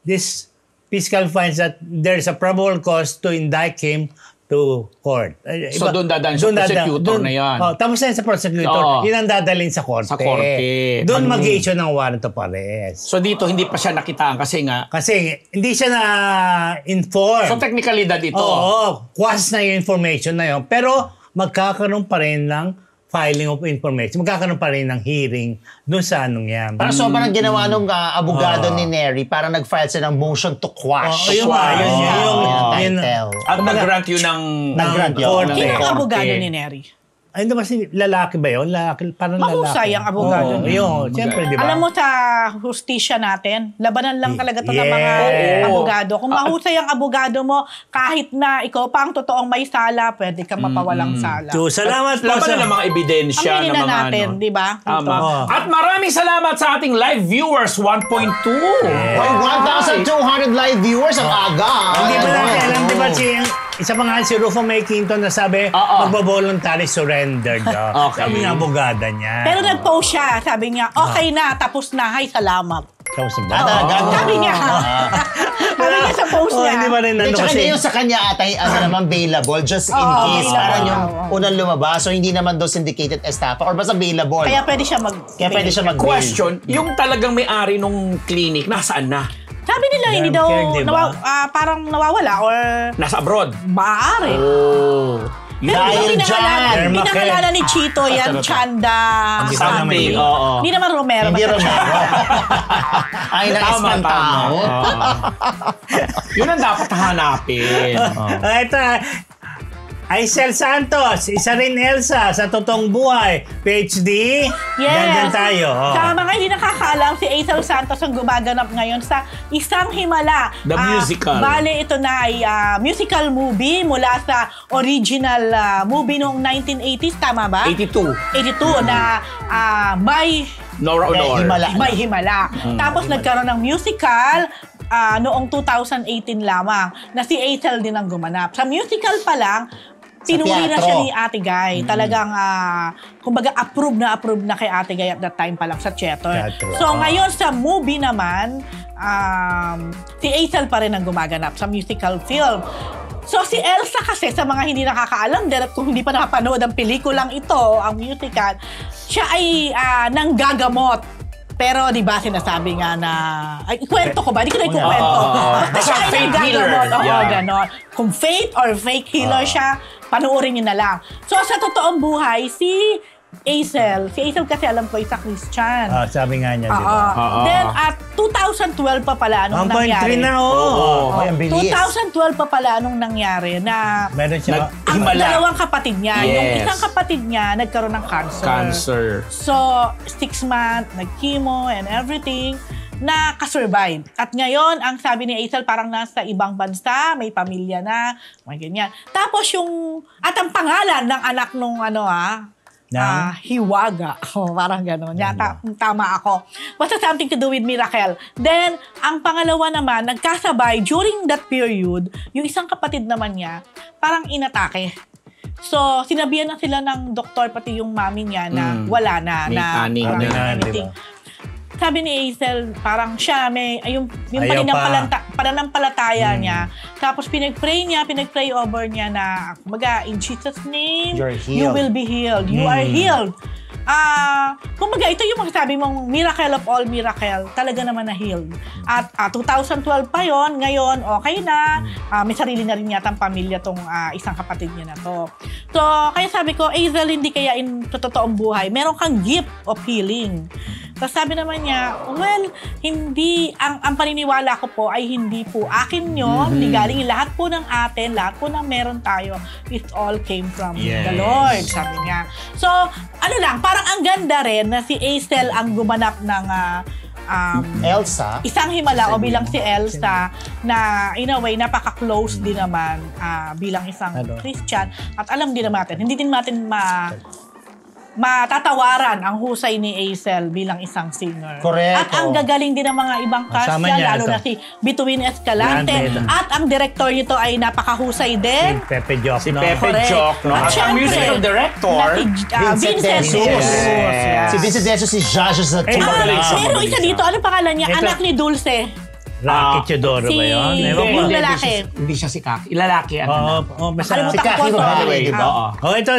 this fiscal finds that there's a probable cause to indict him to court. So doon dadalhin sa prosecutor na yan. Tapos na sa prosecutor, yun ang dadalhin sa korte. Sa korte. Doon mag-issue ng warrant of arrest. So dito, hindi pa siya nakitaan kasi hindi siya na-inform. So technically dito. Oo, kwas na yung information na yun. Pero magkakaroon pa rin ng filing of information. Magkakaroon pa rin ng hearing doon sa yan. Parang sobrang ginawa nung abogado ni Neri, parang nag-file siya ng motion to quash. Yun Yung title. At mag-grant yun ng... Nag-grant yun. Korte. Sino ang abogado ni Neri? Ay, hindi ba lalaki ba yun? Parang Mahusay ang abogado niya. Yun, siyempre, di ba? Alam mo sa hustisya natin, labanan lang talaga ito ng Yes. mga abogado. Kung mahusay ang abogado mo, kahit na ikaw pa ang totoong may sala, pwede ka mapawalang sala. So, salamat po Laban na ng mga ebidensya Aminin ng na mga natin, di ba? Tama. Ito. At maraming salamat sa ating live viewers, 1.2. Ay, 1,200 live viewers ang aga. Hindi ba natin alam, di ba isa pa nga si Rufo May Quinto na sabi, magbo-voluntary surrender daw. Okay. Sabi ng abogada niya. Pero nag-post siya, sabi niya, okay na, tapos na, hay, salamat. Sabi niya, sabi niya sa post niya. Hindi ba rin At saka yung sa kanya atay naman available just in case. Parang yung unang lumabas. So hindi naman daw syndicated estafa or basta available. Kaya pwede siya mag Question, yung talagang may-ari nung clinic, nasaan na? Sabi nila, hindi daw, parang nawawala or Nasa abroad? maaari. Oh. Pero Dahil dyan. pinangalala ni Chito yan, Chanda. Something, oo. Hindi naman Romero. Hindi basta Romero. Chanda. Ay, na-espantao. Yun ang dapat hanapin. Ito, Aisel Santos, isa rin Elsa sa totoong buhay. PhD, ganyan tayo. Sa mga hindi nakakaalam, si Aisel Santos ang gumaganap ngayon sa Isang Himala. The musical. Bale, ito na ay musical movie mula sa original movie noong 1980s, tama ba? 82. 82 na may Nora Honor. Himala. May Himala. Tapos nagkaroon ng musical. noong 2018 lamang na si Hazel din ang gumanap. Sa musical pa lang, pinuri na teatro. siya ni Ate Guy. Talagang, kumbaga, approve na kay Ate Guy at that time pa lang sa theater. Teatro. So, ngayon sa movie naman, si Hazel pa rin ang gumaganap sa musical film. So, si Elsa kasi, sa mga hindi nakakaalam din at kung hindi pa nakapanood ang pelikulang ito, ang musical, siya ay nanggagamot. Pero, di ba, sinasabi nga na... Ay, kwento ko ba? Di ko na ikukwento. Basta siya ay Fake healer. nanggagamot. Oo, Yeah. ganon. Kung fake or fake healer siya, panoorin niyo na lang. So, sa totoong buhay, si Hazel kasi alam ko isa Christian. Sabi nga niya, di Oo. ba? Then, at 2012 pa pala anong 1.3 nangyari. na, Ay, ang bilis. 2012 pa pala anong nangyari na Meron siya. ang Himala. dalawang kapatid niya. Yung Yes. isang kapatid niya nagkaroon ng cancer. So, 6 months, nag-chemo and everything, nakasurvive. At ngayon, ang sabi ni Hazel, parang nasa ibang bansa, may pamilya na, mga ganyan. Tapos at ang pangalan ng anak nung Hiwaga. Parang gano'n. Yata, tama ako. Basta something to do with Miracle. Then, ang pangalawa naman, nagkasabay, during that period, yung isang kapatid naman niya, parang inatake. So, sinabihan na sila ng doktor, pati yung mami niya, na wala na. May na taning parang na, anything. diba? Sabi ni Hazel, parang siya, yung Ayaw pananampalataya niya. Tapos pinag-pray over niya na, kumbaga, in Jesus' name, You're you healed. will be healed. You are healed. Kumbaga, ito yung masasabi mong miracle of all miracle, talaga naman na healed. At 2012 pa yon, ngayon, okay na. May sarili na rin yata ang pamilya tong isang kapatid niya na to. So, kaya sabi ko, Hazel, hindi kaya in totoong buhay, meron kang gift of healing. Tapos sabi naman niya, well, hindi, ang paniniwala ko po ay hindi po akin yun, hindi galing lahat po ng atin, lahat po ng meron tayo, it all came from the Lord, sabi niya. So, ano lang, parang ang ganda rin na si Hazel ang gumanap ng Elsa. isang himala o bilang si Elsa na in a way napaka-close din naman bilang isang Christian at alam din natin, hindi din natin matatawaran ang husay ni Hazel bilang isang singer. Correct. At ang gagaling din ng mga ibang cast Kasama niya, niya lalo ito. na si Bituin Escalante. Grande. At ang director nito ay napakahusay din. Si Pepe Joc, Si no? Pepe Correct. Joc, no? At At ang syempre, musical director, na si Vincent De Jesus. Yeah. Si Vincent De Jesus, si Jaja sa magaling siya, Pero magaling isa siya. dito, ano pangalan niya? Ito. Anak ni Dulce. Rocky Teodoro ba yun? Ewan ko. Yung lalaki. Hindi siya si Kaki. Lalaki, ano na. Basta. Nakalimutan Si Kaki ko. Holloway, sorry. di ba? Oo. Ito,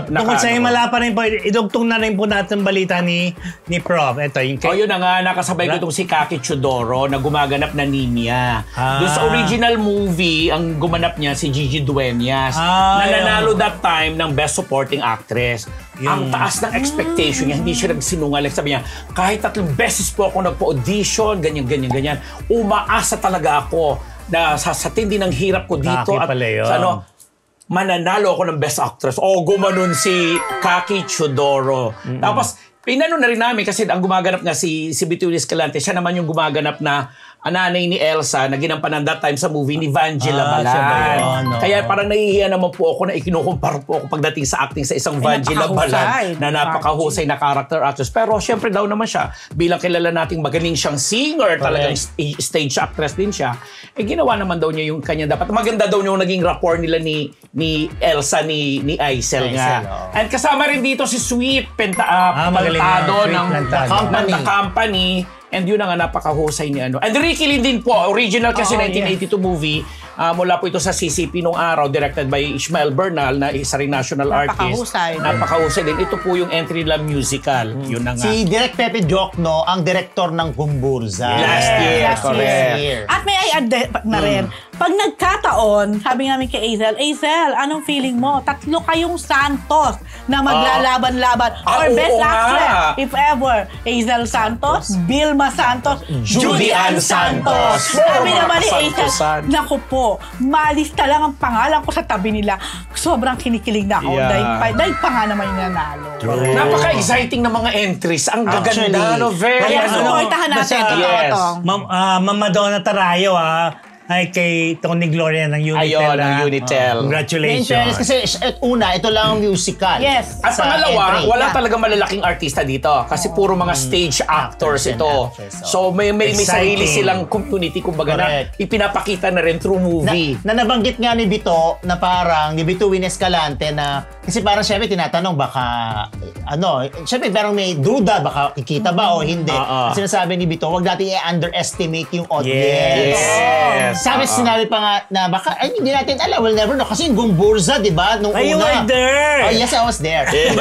tungkol sa himala pa rin po, idugtong na rin po natin balita ni Prof. Ito, yung Yun na nga, nakasabay ko itong si Kaki Teodoro na gumaganap na Nimia. Doon sa original movie, ang gumanap niya si Gigi Dueñas na nanalo that time ng Best Supporting Actress. Ang taas ng expectation niya, hindi siya nagsinungaling. Sabi niya, kahit 3 beses po ako nagpo-audition, ganyan. Umaasa talaga ako na sa tindi ng hirap ko dito Kaki at pala yun. sa mananalo ako ng Best Actress. Gumanon si Kaki Teodoro. Tapos, pinano na rin namin kasi ang gumaganap nga si Bituin Escalante, siya naman yung gumaganap na nanay ni Elsa na ginampanan that time sa movie ni Vangela siya ba Balan. yun? No. Kaya parang nahihiya naman po ako na ikinukumpara po ako pagdating sa acting sa isang Vangela napakahusay. Balan na napakahusay na character actress. Pero syempre daw naman siya, bilang kilala nating magaling siyang singer, talagang stage actress din siya, ginawa naman daw niya yung kanya dapat. Maganda daw yung naging rapport nila ni Elsa, ni Hazel nga. And kasama rin dito si Sweet magaling nga, Plantado Sweet ng Plantado. The Company. And yun na nga, napakahusay ni ano. And Ricky Lin din po, original kasi 1982 movie. Mula po ito sa CCP nung araw, directed by Ishmael Bernal, na isa ring national artist. Napakahusay din. Ito po yung entry nila musical. Yun na nga. Si Direk Pepe Joc, no, ang director ng Gumburza. Last year, Last correct. year. At may I add na rin, pag nagkataon, sabi namin kay Hazel, anong feeling mo? 3 kayong Santos na maglalaban-laban. Or Best oo nga. Actress, if ever. Hazel Santos, Vilma Santos, Judy Ann Santos. Sabi naman ni Hazel, Santosan. naku po, malista lang ang pangalan ko sa tabi nila. Sobrang kinikilig na ako. Yeah. Dahil pa nga naman yung nanalo. Napaka-exciting ng mga entries. Ang gaganda, Actually, no? Very, Kaya ano, supportahan natin. basta- Totoo Yes. to. Mama Madonna Tarayo, ay kay Tony Gloria ng Unitel. Ayun, ng Unitel. In Congratulations. fairness, kasi ito lang ang musical. Yes. At Sa pangalawa, entry. wala talaga malalaking artista dito kasi puro mga stage actors and ito. actresses, So may sarili Exciting. silang community kumbaga na Correct. ipinapakita na rin through movie. Na nabanggit nga ni Bito na parang ni Bito Escalante na kasi parang syempre tinatanong baka syempre parang may duda baka kikita ba o hindi. Sinasabi ni Bito, wag natin i-underestimate yung audience. Yes. Sinabi pa nga na baka hindi natin alam, we'll never know kasi yung Gumburza, di ba, nung Ay, you una. were there! Oh, yes, I was there. And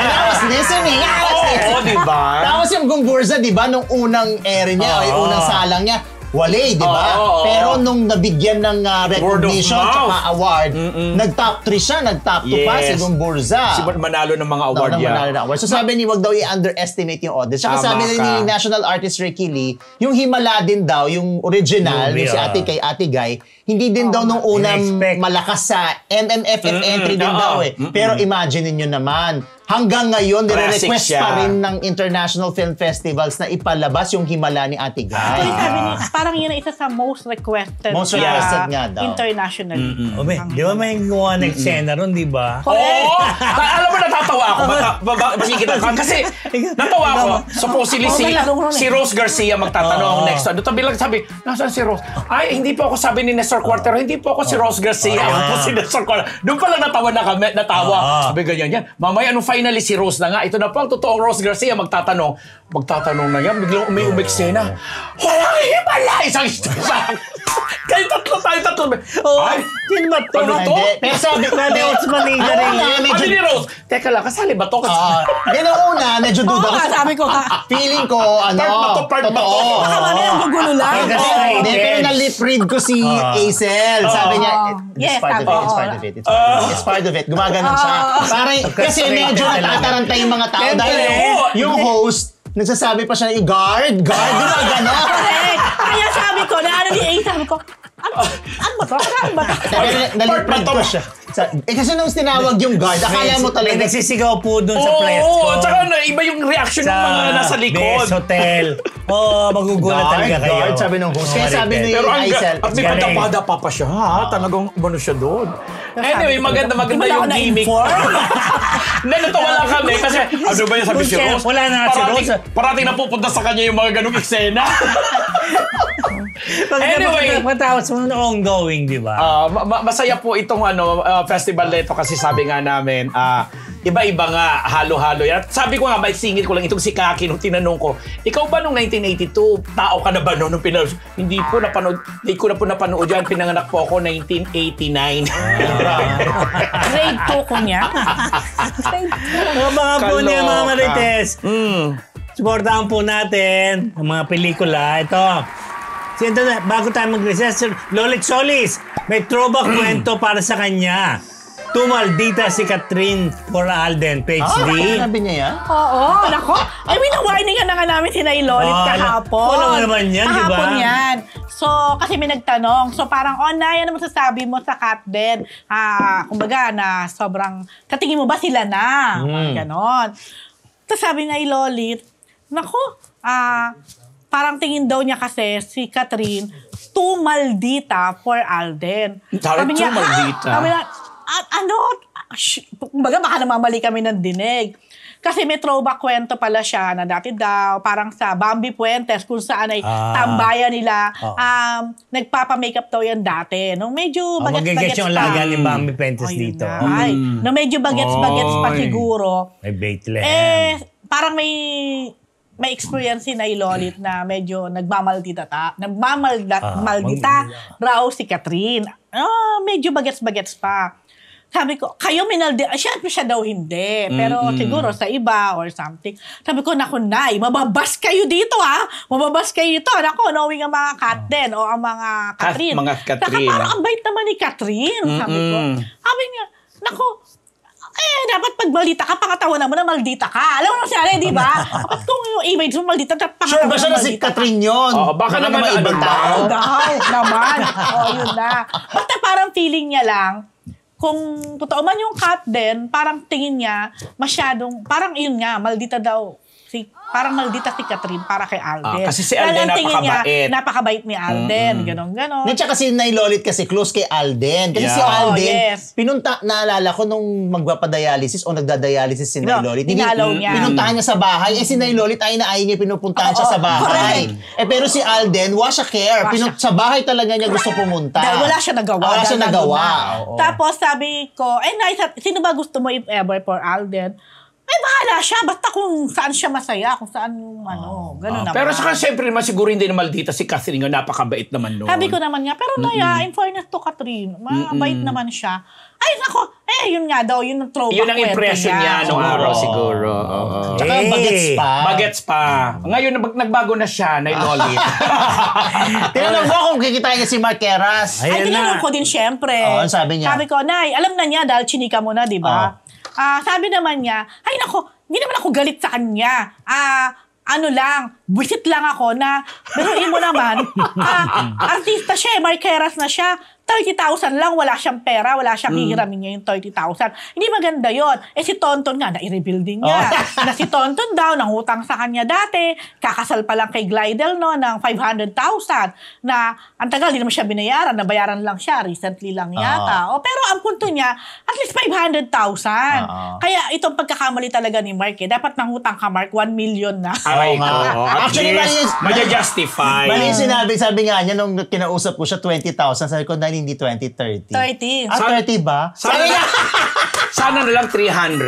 I was listening. Oo, di ba? Tapos yung Gumburza, di ba, nung unang air niya, o yung unang salang niya, wale, di ba? Oo. Pero nung nabigyan ng recognition Word of mouth. tsaka award, nag-top 3 siya, nag-top 2 pa si Gumburza. Si manalo ng mga award yan. Manalo ng award. So sabi ni, wag daw i-underestimate yung audience. Tsaka Tama sabi ka. ni national artist Ricky Lee, yung Himala din daw, yung original, Movie, yung si Ate kay Ate Guy, hindi din daw nung unang In-expect. malakas sa MMFF entry din daw eh. Pero imagine niyo naman, hanggang ngayon, Classic nire-request siya. pa rin ng international film festivals na ipalabas yung Himala ni Ate Guy. Actually, sabi ni, parang yun ang isa sa most requested. Most requested nga daw. Internationally. Di ba may gawa ng eksena ron, di ba? Oo! Alam mo, natatawa ako. Makikita ka. Kasi natawa ako. Supposedly si Rose Garcia magtatanong next. Doon tabi lang sabi, nasaan si Rose? Ay, hindi po ako sabi ni Nestor Cuartero. Hindi po ako si Rose Garcia. Ako po si Nestor Cuartero. Doon pala natawa. Sabi ganyan yan. Mamaya, anong finally si Rose na nga. Ito na po ang totoong Rose Garcia magtatanong na yan. Biglang umeksena. Walang himala! Isang isang. Kayo tatlo. Ay, Sino ba to? ano to? Pero sabi ko, It's Manila rin. Sabi ni Rose, teka lang, kasali ba to? Yan ang una, medyo Oo duda ko. nga, sabi ko nga. Feeling ko, Part ba to? Baka mamaya gugulo lang. Ay, kasi Oo. Hindi, pero na-lip read ko si Aisel. Sabi niya, Yes, it's part of sabi it, it's ko. part of it, it's part of it. Gumaganon siya. Parang, kasi medyo natataranta yung mga tao dahil yung host, nagsasabi pa siya, guard, gumaganon. Correct. Kaya sabi ko, na ano ni A, sabi ko, ano ba to? Ano ba to? Na-lip read ko siya. Kasi nung tinawag yung guard, akala mo May talaga, nagsisigaw po dun sa press ko. Oo, tsaka iba yung reaction ng mga nasa likod. Best Hotel. Magugulat talaga kayo. guard, sabi nung host. Kaya sabi ni Pero Aisel, at may galing. pagkapada pa siya, ha? Talagang ano siya doon. Anyway, maganda Di ba yung ako gimmick. na-inform? Natawa lang kami kasi ano ba yung sabi si Kung Rose? wala na si Rose. Parating napupunta sa kanya yung mga ganung eksena. Anyway. Pagkatapos mo ongoing, di ba? Masaya po itong festival na ito kasi sabi nga namin, iba-iba nga, halo-halo yan. At sabi ko nga, singit ko lang itong si Kaki nung tinanong ko, ikaw ba nung 1982, tao ka na ba nung pinanood? Hindi po napanood, hindi ko na po napanood yan, pinanganak po ako 1989. Grade 2 ko niya. Mga po niya, mga Kaloka. Marites. Supportahan po natin ang mga pelikula. Ito. Bago tayo mag-recess, Lolit Solis, may throwback kwento para sa kanya. Tumaldita si Catherine for Alden, page D. sabi niya yan? Oo, nako. Ay, winawarningan na nga namin si Nay Lolit kahapon. wala naman yan, di ba? Kahapon yan. So, kasi may nagtanong. So, parang, Nay, ano masasabi mo sa Kat Den? Kumbaga, na sobrang, katingin mo ba sila na? Ganon. Tapos sabi ni Nay Lolit, nako, parang tingin daw niya kasi si Catherine too maldita for Alden. Sabi niya, too maldita? Sabi niya, kumbaga baka namamali kami ng dinig. Kasi may throwback kwento pala siya na dati daw, parang sa Bambi Puentes, kung saan ay tambayan nila, nagpapa-makeup daw yan dati. Nung medyo bagets-bagets yung pa. laga ni Bambi Puentes Ayun dito. na. Ay, nung medyo bagets-bagets pa siguro, May Bethlehem. parang may experience si Nay Lolit na medyo nagmamaldita raw si Catherine. Medyo bagets-bagets pa. Sabi ko, kayo minaldi, siya daw hindi. Pero siguro sa iba or something. Sabi ko, naku, Nay, mababas kayo dito, ha? Mababas kayo dito. Naku, knowing ang mga Kat Den o ang mga Catherine. Mga Catherine. Saka parang ang bait naman ni Catherine. Sabi ko. Sabi niya, naku, dapat pag maldita ka, pangatawanan mo na maldita ka. Alam mo naman siya, di ba? Dapat kung yung image mo maldita, dapat Sure ba pangatawanan siya mo na si maldita ka. Catherine yun? Baka naman ibang ano tao. Daw, naman. Yun na. Basta parang feeling niya lang, kung totoo man yung Kat Den, parang tingin niya, masyadong, parang yun nga, maldita daw parang maldita si Catherine para kay Alden. Kasi si Alden Dahil ang tingin niya, napakabait. napakabait ni Alden. Ganon. At saka si Nay Lolit kasi close kay Alden. Kasi si Oh, Alden, yes. naalala ko nung magpapadialysis o nagdadialysis si Nay Lolit. dinalaw niya. Pinuntahan niya sa bahay. Si Nay Lolit ay niya pinupuntahan siya sa bahay. Pero si Alden, washa care. Sa bahay talaga niya gusto pumunta. Dahil wala siya nagawa. Wala siya dahil nagawa. nandun na. Oo. Tapos sabi ko, Nay, sino ba gusto mo if ever for Alden? Bahala siya. Basta kung saan siya masaya, kung saan yung gano'n naman. Pero saka siyempre naman siguro hindi na maldita si Catherine nga, napakabait naman noon. Sabi ko naman nga, pero Naya, in fairness to Catherine, mabait naman siya. Ay, nako, yun nga daw, yun ang throwback Yun ang impression niya nung araw siguro. Tsaka bagets pa. Bagets pa. Ngayon, nagbago na siya, Nay Lolit. Tinanong mo kung kikitain niya si Mark Keras. Ay, Ayan tinanong na. ko din syempre. Oo, sabi niya. Sabi ko, Nay, alam na niya dahil chinika mo na, di ba? Sabi naman niya, ay nako, hindi naman ako galit sa kanya. Visit lang ako na, biruin mo naman, artista siya, Marqueras na siya, 30,000 lang, wala siyang pera, wala siyang hihiramin niya yung 30,000. Hindi maganda yon. Si Tonton nga, na-reveal din niya. Na si Tonton daw, nangutang sa kanya dati, kakasal pa lang kay Glidel, no, ng 500,000, na ang tagal, hindi naman siya binayaran, nabayaran lang siya, recently lang yata. Pero ang punto niya, at least 500,000. Kaya itong pagkakamali talaga ni Mark, dapat nangutang ka, Mark, 1 million na. Aray ko. Actually, Maja-justify. Mali yung sabi nga niya nung kinausap ko siya 20,000, sabi ko, Nay, hindi 20, 30. 30. 30 ba? Sana na lang 300.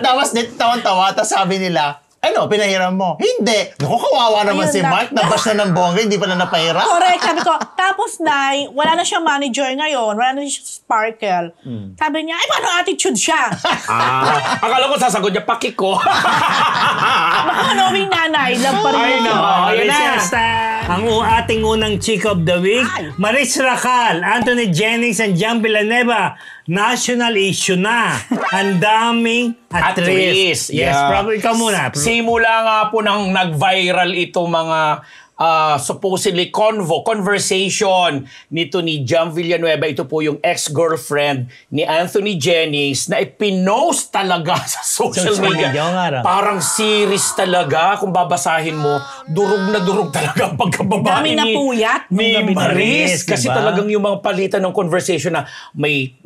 Tapos tawan-tawa, tapos sabi nila, pinahiram mo? Hindi. Naku, kawawa naman Ayun si na. Mark, nabash na ng bongga, hindi pa na napahiram. Correct. Sabi ko, tapos Nay, wala na siyang manager ngayon, wala na siyang Sparkle. Sabi niya, paano attitude siya? Akala ko sasagot niya, paki ko. Baka knowing nanay, love pa rin Ay, niya. no. Ayun na. Ang ating unang chick of the week, Maris Racal, Anthony Jennings, and John Villanueva. National issue na. Ang daming actress. Yes, probably ikaw muna. Simula nga po nang nag-viral itong mga supposedly conversation nito ni John Villanueva. Ito po yung ex-girlfriend ni Anthony Jennings na ipinost talaga sa social media. Parang series talaga. Kung babasahin mo, durog na durog talaga ang pagkababae Dami na puyat nung ni gabi na Maris. diba? Kasi talagang yung mga palitan ng conversation na may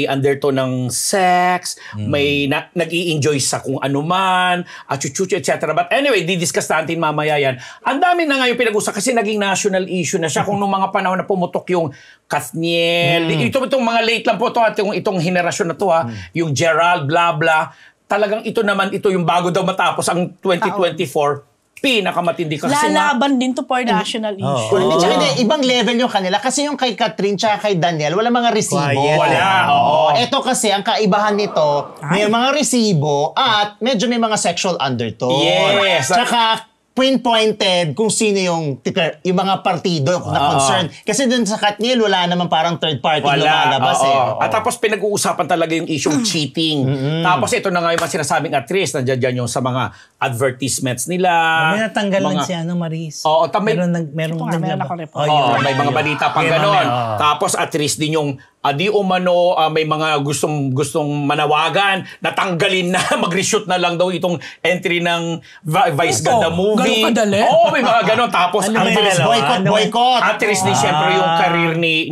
undertone ng sex, may nag-i-enjoy sa kung ano man, chuchuchu, etc. But anyway, didiscuss natin mamaya yan. Ang dami na nga yung pinag-usap kasi naging national issue na siya kung nung mga panahon na pumutok yung Kathniel. Itong mga late lang po to at itong henerasyon na to yung Gerald, blah blah. Talagang ito yung bago daw matapos ang 2024. Pinakamatindi kasi Lalaban din to for national issue. Hindi, tsaka hindi, ibang level yung kanila. Kasi yung kay Catherine tsaka kay Daniel, wala mga resibo. Wala, oo. Ito kasi, ang kaibahan nito, may mga resibo at medyo may mga sexual undertone. Yes. Tsaka, pinpointed kung sino yung mga partido na concerned. Kasi dun sa Kathniel, wala naman parang third party lumalabas At tapos pinag-uusapan talaga yung issue cheating. Tapos ito na nga yung sinasabing actress, nandiyan dyan yung sa mga advertisements nila. May natanggalan si Maris. Oo, Meron ako report. may mga balita pang ganon. Tapos actress din yung di umano may mga gustong manawagan, natanggalin na, mag-reshoot na lang daw itong entry ng Vice Ganda movie. Ganun kadali? Oo, may mga ganon. Tapos boycott. actress din siyempre yung career ni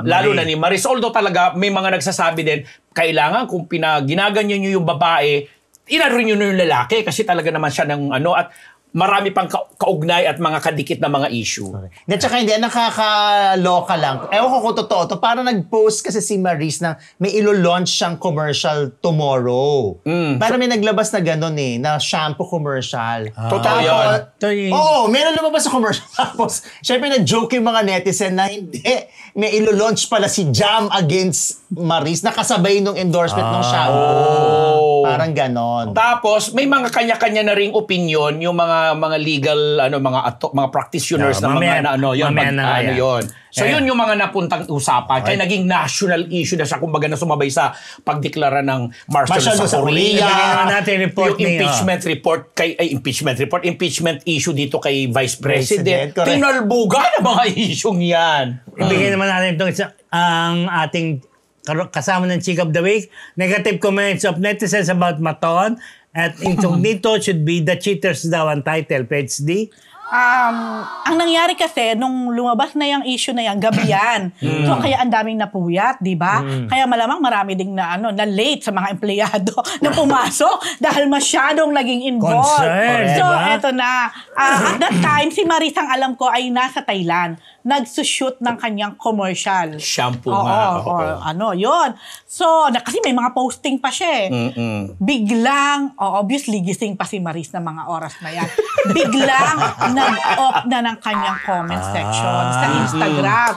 lalo na ni Maris. Although talaga may mga nagsasabi din, kailangan kung ginaganyan nyo yung babae, inarin nyo na yung lalaki kasi talaga naman siya ng at marami pang kaugnay at mga kadikit na mga issue. At saka hindi, nakakaloka lang. Ewan ko kung totoo to. Parang nag-post kasi si Maris na may ilo-launch siyang commercial tomorrow. Parang may naglabas na gano'n na shampoo commercial. Totoo yun. Oo, meron lumabas sa commercial. Tapos, syempre nag-joke yung mga netizen na hindi. May ilo-launch pala si Jam against Maris na kasabay nung endorsement ng shampoo. Parang gano'n. Tapos, may mga kanya-kanya na ring opinion yung mga legal mga practitioners na mga yun. So yun yung mga napuntang usapan. Kaya naging national issue na siya kumbaga na sumabay sa pagdeklara ng martial law sa Korea. Yung impeachment issue dito kay Vice President. Pinalbugan ang mga isyong yan. Ibigay naman natin itong ang ating kasama ng Chick of the Week. Negative comments of netizens about Maton At incognito should be The Cheaters daw ang title. Page D? Ang nangyari kasi, nung lumabas na yung issue na yan, gabi yan. So, kaya ang daming napuyat, di ba? Kaya malamang marami ding na late sa mga empleyado na pumasok dahil masyadong naging involved. Concern, So, diba? eto na. At that time, si Maris, ang alam ko, ay nasa Thailand. Nagsushoot ng kanyang commercial. Shampoo nga. Oo. Yun. So, kasi may mga posting pa siya eh. Biglang, obviously, gising pa si Maris na mga oras na yan. Biglang, nag-off na ng kanyang comment section sa Instagram.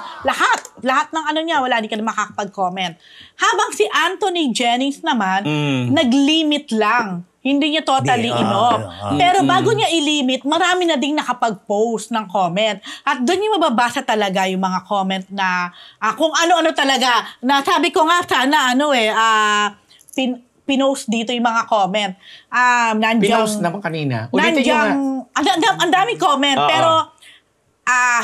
Lahat ng niya, wala, di ka na makakapag-comment. Habang si Anthony Jennings naman, nag-limit lang. Hindi niya totally in-off. Pero bago niya i-limit, marami na ding nakapag-post ng comment. At doon yung mababasa talaga yung mga comment na kung ano-ano talaga. Na sabi ko nga sana, pinost dito yung mga comment. Pinost naman kanina. Ulitin nyo nga. Ang daming comment. Pero,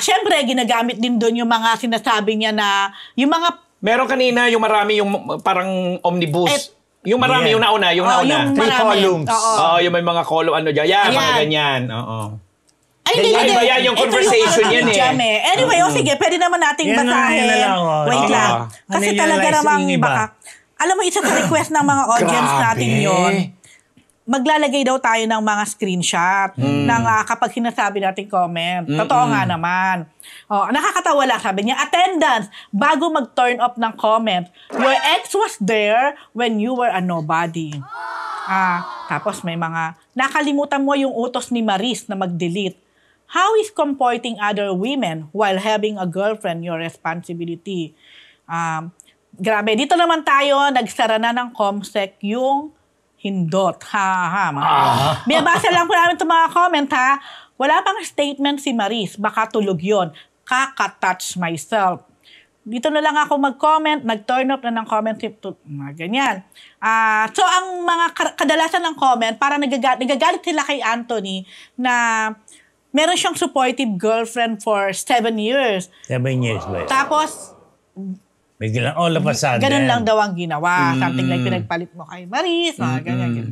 syempre, ginagamit din doon yung mga sinasabi niya na, yung mga... Meron kanina yung marami, yung parang omnibus. Yung marami, yung nauna. Yung 3 columns. Oo, yung may mga column, dyan. Mga ganyan. Oo. Ay, ba yan? Yung conversation yan eh. Anyway, sige, pwede naman nating basahin. Wait lang. Kasi talaga namang baka... Alam mo, isa sa request ng mga audience natin yon. Maglalagay daw tayo ng mga screenshot ng kapag sinasabi natin comment. Totoo nga naman. Nakakatawa lang, sabi niya, attendance, bago mag-turn off ng comment, your ex was there when you were a nobody. Tapos may mga, nakalimutan mo yung utos ni Maris na mag-delete. How is comporting other women while having a girlfriend your responsibility? Grabe, dito naman tayo, nagsara na ng ComSec yung hindot. Binabasa lang po namin itong mga comment, ha? Wala pang statement si Maris. Baka tulog yun. Kaka-touch myself. Dito na lang ako mag-comment. Nag-turn up na ng comment. Ganyan. So, ang mga kadalasan ng comment, parang nagagalit sila kay Anthony na meron siyang supportive girlfriend for 7 years. 7 years ba? Tapos, biglang all of a sudden. Ganun lang daw ang ginawa. Something like pinagpalit mo kay Maris,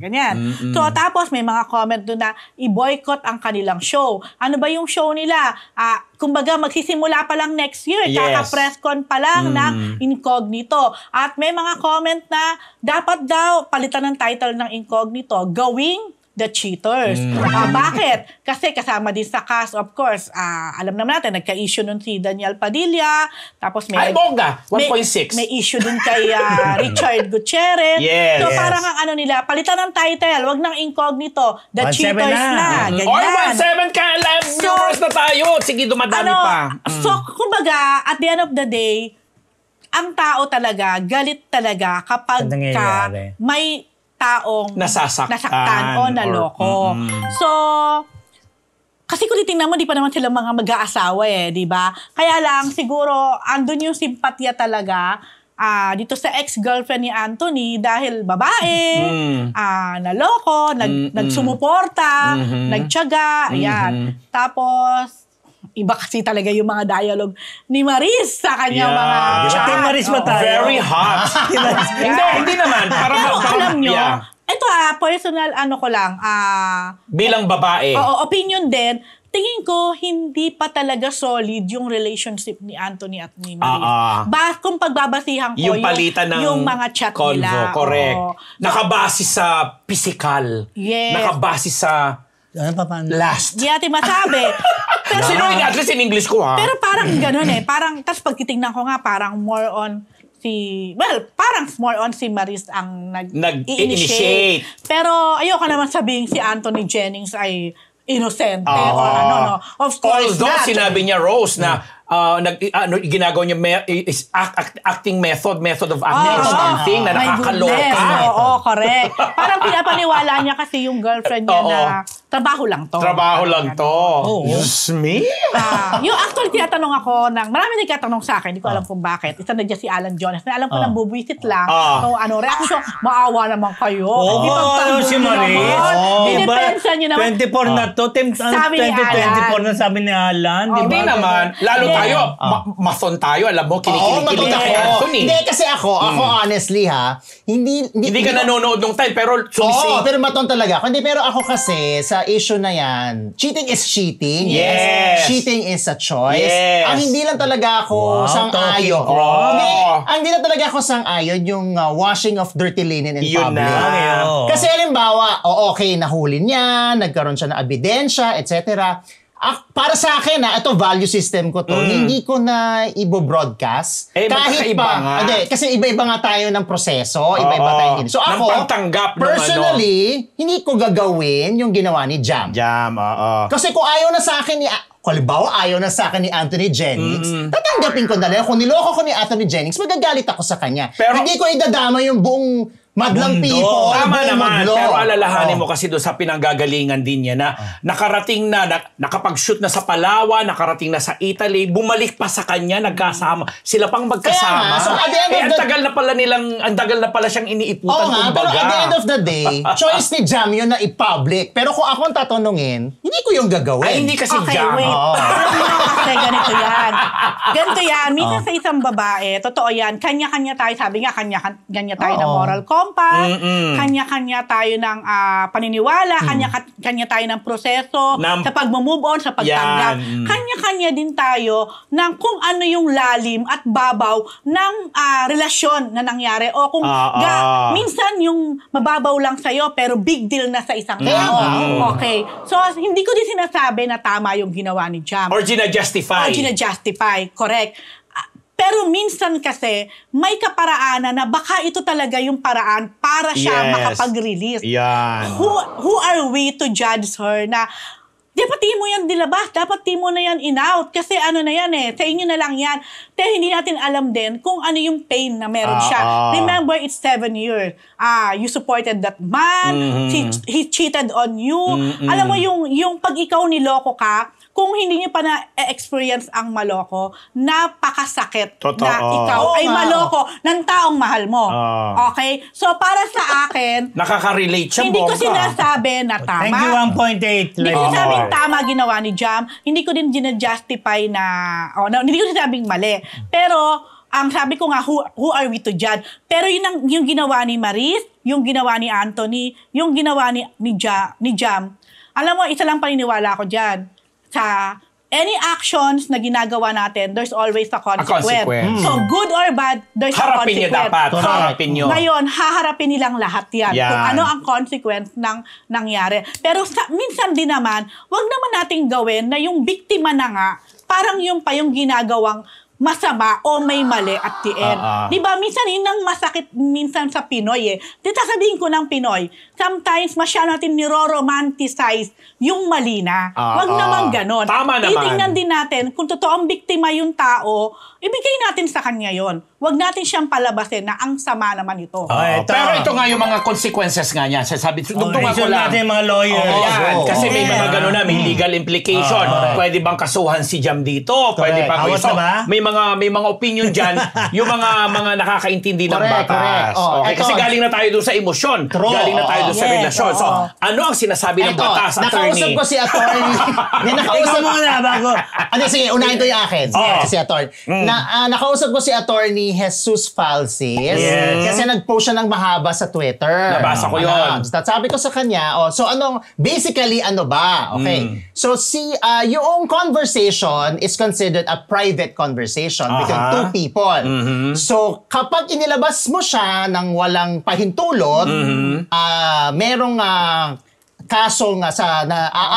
ganyan. So, tapos may mga comment doon na i-boycott ang kanilang show. Ano ba yung show nila? Kumbaga, magsisimula pa lang next year. Yes. Kaka-press con pa lang ng Incognito. At may mga comment na dapat daw palitan ng title ng Incognito, Gawing The Cheaters. Bakit? Kasi kasama din sa cast, of course, alam naman natin, nagka-issue nun si Daniel Padilla, tapos may... Ay, bongga! 1.6. May issue din kay Richard Gutierrez. Yes. So, parang ang nila, palitan ng title, wag ng Incognito, The 1.7 Cheaters na. Ganyan. Oy, 1.7 ka! Live viewers na tayo! Sige, dumadami pa. So, kumbaga, at the end of the day, ang tao talaga, galit talaga kapag may taong nasaktan o naloko. So, kasi kung titingnan mo, di pa naman sila mga mag-aasawa di ba? Kaya lang, siguro, andun yung simpatya talaga dito sa ex-girlfriend ni Anthony dahil babae, naloko, nagsumuporta, nagtiyaga, ayan. Tapos, iba kasi talaga yung mga dialogue ni Maris sa kanyang mga chat. Team Maris ba tayo? Very hot. Hindi naman. Pero alam nyo, ito personal ko lang. Bilang babae. Opinion din. Tingin ko, hindi pa talaga solid yung relationship ni Anthony at ni Maris. Kung pagbabasihan ko, yung palitan ng yung mga chat convo, nila. Correct. Nakabase sa physical. Yes. Nakabase sa last. Hindi natin masabi. Pero, sinunod at least in English ko, ha? Pero parang ganun Parang, tapos pag titignan ko nga, parang more on si Maris ang nag-initiate. Pero ayoko naman sabihin si Anthony Jennings ay innocent or Of course although sinabi niya, Rose, na ginagawa niya is acting method of acting or something na nakakaloka. Correct. Parang pinapaniwala niya kasi yung girlfriend niya na trabaho lang to. Trabaho lang to. Diyos me. Yung actually tinatanong ako marami nagtatanong sa akin, hindi ko alam kung bakit. Isa na dyan si Alan Jones. Na alam ko nang bubuisit lang. So reaction, maawa naman kayo. Si Maris. Dinepensa nyo naman. 24 na to. 2024 na sabi ni Alan. Hindi naman. Lalo tayo. Mason tayo. Alam mo, kinikilig ako. kay Anthony. Hindi, kasi ako honestly hindi ka nanonood nung time, pero sumising. pero maton talaga ako. Hindi, pero ako kasi, sa issue na yan, cheating is cheating. Yes. Cheating is a choice. Yes. Ang hindi lang talaga ako sang-ayon. Hindi lang talaga ako sang-ayon yung washing of dirty linen in Yun public. na. Kasi halimbawa, okay, nahuli niya, nagkaroon siya ng ebidensya, etc. Para sa akin, ito value system ko to. Hindi ko na i-broadcast. Kahit pa. Hindi, kasi iba-iba nga tayo ng proseso. Iba-iba tayo. So ako, personally, hindi ko gagawin yung ginawa ni Jam. Kasi kung ayaw na sa akin ayaw na sa akin ni Anthony Jennings, tatanggapin ko na lang. Kung niloko ko ni Anthony Jennings, magagalit ako sa kanya. Pero hindi ko idadama yung buong madlang people. Tama naman. Pero alalahanin mo kasi doon sa pinanggagalingan din niya na nakarating na, nakapag-shoot na sa Palawan, nakarating na sa Italy, bumalik pa sa kanya, nagkasama. Sila pang magkasama. So at the end of ang tagal na pala siyang iniiputan. Pero at the end of the day, choice ni Jam yun na i-public. Pero kung ako ang tatanungin, hindi ko yung gagawin. Ay, hindi kasi Okay, Jam. wait. Kasi ganito yan. Ganito yan. Minsan sa isang babae, totoo yan, kanya-kanya tayo, sabi nga, kanya-kanya tayo ng moral compass, kanya-kanya tayo ng paniniwala, kanya-kanya tayo ng proseso, sa pag-move on, sa pagtanggap. Kanya-kanya din tayo ng kung ano yung lalim at babaw ng relasyon na nangyari. O kung minsan yung mababaw lang sa'yo, pero big deal na sa isang tao. Okay. So, hindi ko din sinasabi na tama yung ginawa ni Jam. Or gina-justify. Correct. Pero minsan kasi, may kaparaanan na baka ito talaga yung paraan para siya makapag-release. Yan. Who are we to judge her na dapat di mo yan dilabas, dapat di mo na yan in-out. Kasi ano na yan sa inyo na lang yan. Pero hindi natin alam din kung ano yung pain na meron siya. Remember, it's 7 years. You supported that man, he cheated on you. Alam mo, yung pag ikaw niloko ka, kung hindi niyo pa na-experience ang maloko, napakasakit na ikaw ay maloko ng taong mahal mo. Okay? So, para sa akin, nakaka-relate siya, hindi ko sinasabi na tama. Thank you, 1.8. Hindi ko sinabing tama ginawa ni Jam. Hindi ko din gina-justify na, hindi ko sinabing mali. Pero, ang sabi ko nga, who are we to judge? Pero yung ginawa ni Maris, yung ginawa ni Anthony, yung ginawa ni Jam, alam mo, isa lang paniniwala ko dyan. Sa any actions na ginagawa natin, there's always a consequence. So, good or bad, there's a consequence. Harapin niyo dapat. Harapin niyo. Ngayon, haharapin nilang lahat yan. Kung ano ang consequence ng nangyari. Pero minsan din naman, wag naman nating gawin na yung biktima na nga, parang yung pa yung ginagawang masama o may mali at the end. Diba? Minsan, yun ang masakit minsan sa Pinoy Dito sabihin ko ng Pinoy, sometimes masyado natin niro-romanticize yung mali na. Wag naman ganon. Tama naman. Titingnan din natin kung totoong biktima yung tao, ibigay natin sa kanya yon. Wag natin siyang palabasin na ang sama naman ito. Pero ito nga yung mga consequences nga niya. Sabi, dugtungan ko lang. natin mga lawyer. Kasi may mga gano'n na, may legal implication. Pwede bang kasuhan si Jam dito? Pwede bang may mga opinion dyan, yung mga nakakaintindi ng batas. Kasi galing na tayo doon sa emosyon. Galing na tayo doon sa relasyon. So, ano ang sinasabi ng batas, attorney? Nakausap ko si attorney. Ikaw muna, bago. Sige, unahin ko yung akin. Si attorney. Nakausap ko si attorney Jesus Falsis. Kasi nag-post siya ng mahaba sa Twitter. Nabasa ko yun. Sabi ko sa kanya, basically, ano ba? Okay. So, yung conversation is considered a private conversation between two people. So, kapag inilabas mo siya ng walang pahintulot, merong kaso nga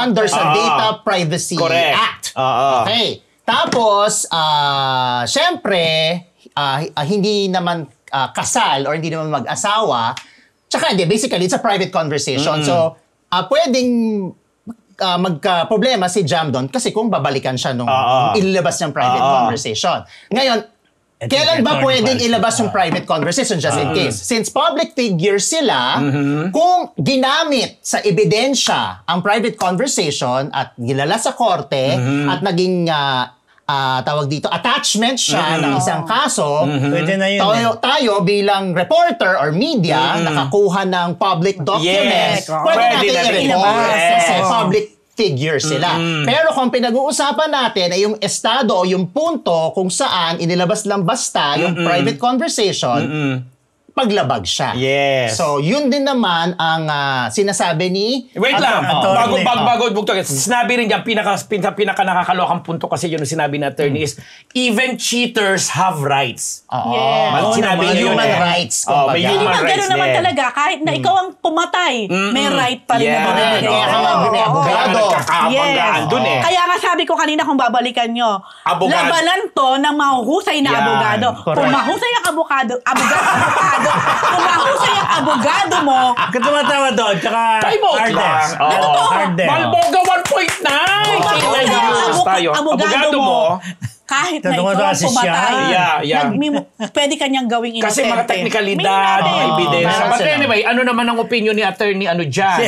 under sa Data Privacy Act. Okay. Tapos, syempre, hindi naman kasal or hindi naman mag-asawa. Tsaka basically, it's a private conversation. So, pwedeng magka-problema si Jam doon kasi kung babalikan siya nung ilabas niyang private conversation. Ngayon, Kailan ba pwedeng ilabas yung private conversation just in case? Since public figures sila, kung ginamit sa ebidensya ang private conversation at gilala sa korte at naging tawag dito, attachment siya ng isang kaso, Pwede na yun. tayo bilang reporter or media, nakakuha ng public document, Yes. pwede Pwede natin natin i-report i-report. kasi public figure sila. Pero kung pinag-uusapan natin ay yung estado o yung punto kung saan inilabas lang basta yung private conversation, paglabag siya. Yes. So, yun din naman ang sinasabi ni... Wait lang, attorney. bago bugtong. Sinabi rin diyan, pinaka nakakalokang punto kasi yun ang sinabi na attorney is, even cheaters have rights. Yes. Sinabi niya yun human eh. rights. May Hindi kumbaga. human ba rights gano'n naman din. talaga, kahit na ikaw ang pumatay, may right pa rin Yeah. na bumili. Kaya ka nga Oo. abogado. Nagkakabanggaan dun eh. Kaya nga sabi ko kanina kung babalikan nyo, Abogado. labanan to ng mahuhusay na Yan. abogado. Kung Correct. mahusay ang abogado, kung mahusay ang abogado mo, Ka tumatawa doon, tsaka Time out lang. Ardes. Oo. Ardes. Balboga 1.9. kung mahusay ang Tayo. abogado mo, kahit na Totoo ikaw ang kasi siya. pumatay, Yeah. pwede kanyang gawing inocente. Kasi mga teknikalidad, May mga natin. ebidensya. meron But sila. anyway, ano naman ang opinion ni attorney dyan?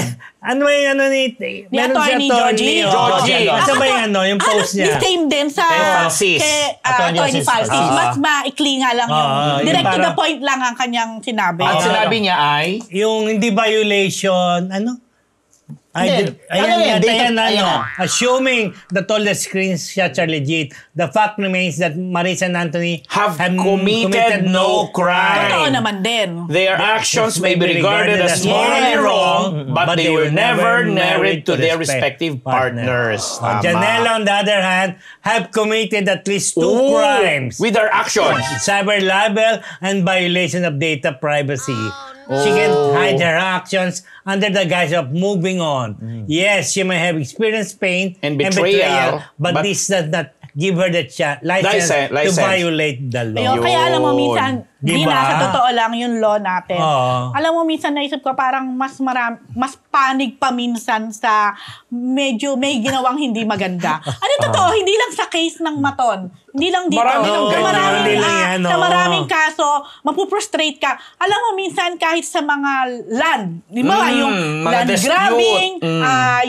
Ano ba yung ni... Meron attorney si Georgie. Georgie. Asa ba yung yung post The niya? same din sa Kay Francis. Attorney Attorney Francis. Francis. Mas maikli nga lang yung Yung direct to the parang- point lang ang kanyang sinabi. At sinabi niya ay, Yung hindi violation, ano? Hindi. Ayan, Ayan, ano. Assuming that all the screenshots are legit, the fact remains that Marisa and Anthony have committed no crime. Totoo naman din. Their actions may be regarded as morally wrong, but they were never married to their respective partners. Tama. Janela, on the other hand, have committed at least 2 Ooh, crimes. with their actions. Cyber libel and violation of data privacy. She can hide her actions under the guise of moving on. Yes, she may have experienced pain And betrayal, but but this does not give her the license to License. violate the law. Ayun, kaya alam mo, minsan, di Diba? na sa totoo lang yung law natin. Oo. Alam mo, minsan naisip ko parang mas panig pa minsan sa medyo may ginawang hindi maganda. Ano totoo, hindi lang sa case ng Maton. Hindi lang dito. Marami ng ganun. Hindi lang yan, sa oo. maraming kaso, mapuprostrate ka. Alam mo, minsan kahit sa mga land, di ba? Yung mga land dispute. grabbing,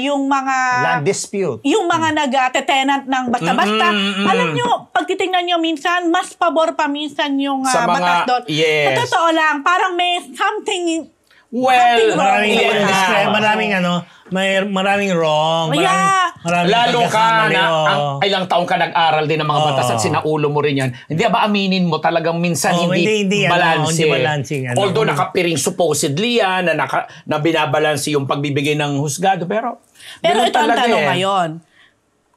yung mga Land dispute. yung mga nag-tenant ng basta-basta. Alam nyo, pag titingnan nyo minsan, mas pabor pa minsan yung Sa mga- batas doon. yes. Sa totoo lang, parang may something. Well, Maraming yeah. maraming wrong. Yeah. Maraming Lalo ka pagkakamali, na oo. ilang taong ka nag-aral din ng mga batas at sinaulo mo rin yan. Hindi ba aminin mo talagang minsan hindi balanse. hindi balancing, Although nakapiring supposedly yan, na binabalanse yung pagbibigay ng husgado. Pero ganun Ito ang talaga tanong eh. ngayon.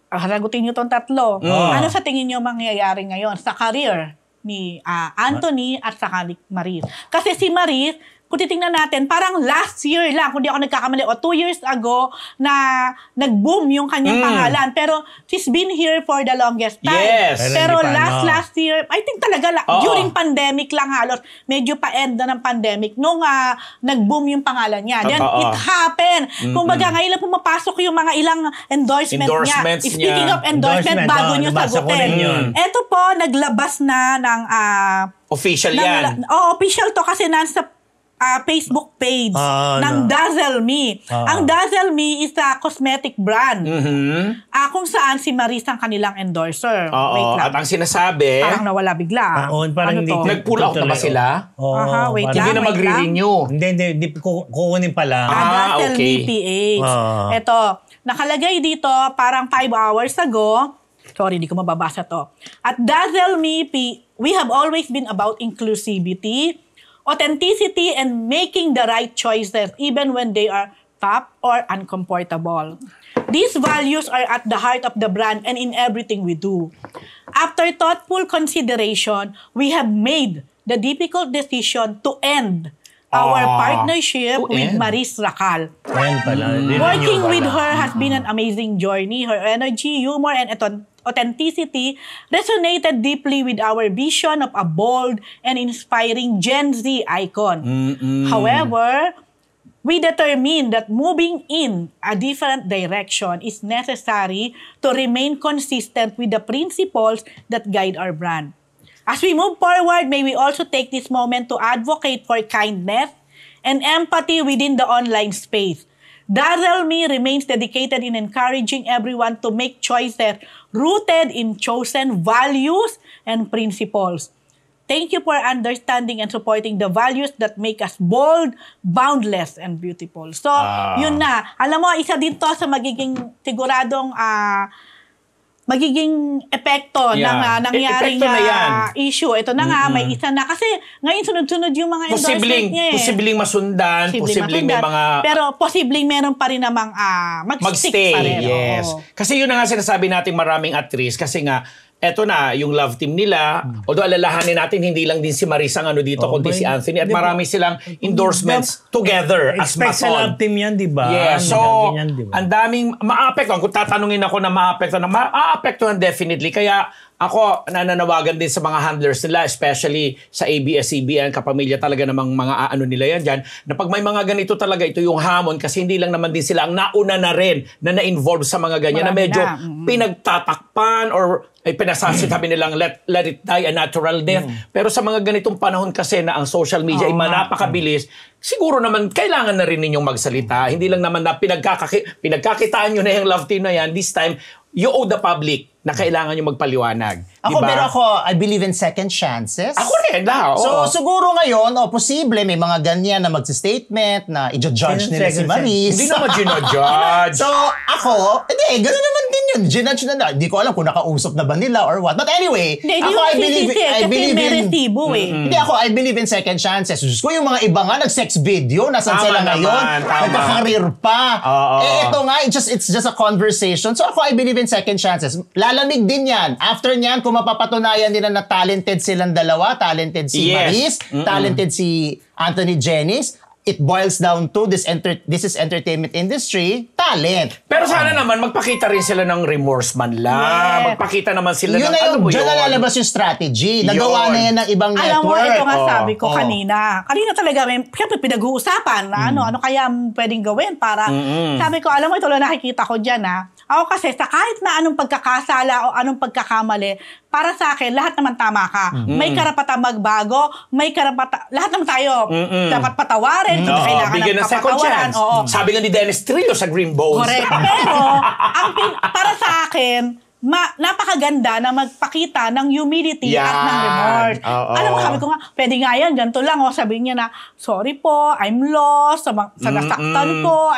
Haragutin nyo itong tatlo. Ano sa tingin nyo mangyayari ngayon sa career ni Anthony at saka ni Maris? Kasi si Maris, kung titingnan natin, parang last year lang, kung di ako nagkakamali, o 2 years ago, na nag-boom yung kanyang pangalan. Pero she's been here for the longest time. Yes. Pero Pero hindi pa, last year, I think talaga, Oo. during pandemic lang halos, medyo pa-end na ng pandemic, nung nag-boom yung pangalan niya. Then Totoo. it happened. Kumbaga, ngayon lang pumapasok yung mga ilang Endorsements niya. Speaking niya. of endorsement, bago nyo nabasa ko sagutin. rin yun. Ito po, naglabas na ng Official yan. official to kasi nasa Facebook page ng no. Dazzle Me. Ang Dazzle Me is a cosmetic brand. Kung saan si Maris ang kanilang endorser. Oo. Wait lang. At ang sinasabi, Parang nawala bigla. Parang ano hindi. to? nag-pull out na ba sila? Aha, wait Hindi lang. na magre-renew. Hindi, kukunin pa lang. Dazzle okay. Me PH. Ah. Ito, nakalagay dito parang 5 hours ago. Sorry, hindi ko mababasa to. At Dazzle Me we have always been about inclusivity, authenticity, and making the right choices even when they are tough or uncomfortable. These values are at the heart of the brand and in everything we do. After thoughtful consideration, we have made the difficult decision to end our partnership with end? Maris Racal. Ayan pala. Working with her has been an amazing journey. Her energy, humor, and authenticity resonated deeply with our vision of a bold and inspiring Gen Z icon. However, we determined that moving in a different direction is necessary to remain consistent with the principles that guide our brand. As we move forward, may we also take this moment to advocate for kindness and empathy within the online space. Daryl Me remains dedicated in encouraging everyone to make choices rooted in chosen values and principles. Thank you for understanding and supporting the values that make us bold, boundless, and beautiful. So, yun na. Alam mo, isa din to sa magiging siguradong magiging epekto ng nangyaring issue. Ito na nga, may isa na. Kasi ngayon sunod-sunod yung mga endorsement niya eh. Posibleng masundan, posibleng may mga... Pero posibleng meron pa rin namang mag-stick pa rin. Yes. Kasi yun na nga sinasabi natin maraming actress. Kasi nga, eto na, yung love team nila, although alalahanin natin, hindi lang din si Marisa ang ano dito, kundi si Anthony. At marami silang endorsements together as Expect sa love team yan, di ba? Yeah, so, ang daming maapektuhan. Kung tatanungin ako na maapektuhan definitely. Kaya ako, nananawagan din sa mga handlers nila, especially sa ABS-CBN, kapamilya talaga namang mga ano nila yan dyan, na pag may mga ganito talaga, ito yung hamon, kasi hindi lang naman din sila ang nauna na rin na na-involve sa mga ganyan, na medyo pinagtatakpan or ay pinasasitabi nilang let it die a natural death. Pero sa mga ganitong panahon kasi na ang social media ay napakabilis, siguro naman kailangan na rin ninyong magsalita. Hindi lang naman na pinagkakitaan nyo na yung love team na yan. This time, you owe the public na kailangan nyo magpaliwanag. Ako, diba? pero ako, I believe in second chances. Ako rin, So, siguro ngayon, posible, may mga ganyan na magsi-statement na i-judge nila si Maris. Hindi naman ginodjudge. So, ako, gano'n naman din yun. Ginudge na. Hindi ko alam kung nakausap na ba nila or what. But anyway, ako, I believe in... Hindi ako, I believe in second chances. Diyos ko, yung mga iba nga, nag-sex video, nasan sila ngayon? Nagka-career pa. Ito nga, it's just a conversation. So, ako, I believe in second chances. Lalamig din yan. After niyan, kung mapapatunayan nila na talented silang dalawa, talented si Maris, talented si Anthony Jennings, it boils down to this is entertainment industry, talent. Pero sana naman magpakita rin sila ng remorse man lang. Magpakita naman sila yun ng ano mo yun. Diyan nalalabas yung strategy. Nagawa na yan ng ibang network. Alam mo, ito nga sabi ko kanina. Kanina talaga, siyempre pinag-uusapan na ano kaya pwedeng gawin para, sabi ko, alam mo, ito lang nakikita ko dyan Ako kasi sa kahit na anong pagkakasala o anong pagkakamali, para sa akin, lahat naman tama ka. May karapatan magbago, may karapatan, lahat naman tayo dapat patawarin, kailangan bigyan ng second chance. Sabi nga ni Dennis Trillo sa Green Bones. Correct. Pero, para sa akin, napakaganda na magpakita ng humility at ng remorse. Alam mo, sabi ko nga, pwede nga yan, ganito lang. Sabihin niya na, sorry po, I'm lost, sa nasaktan ko.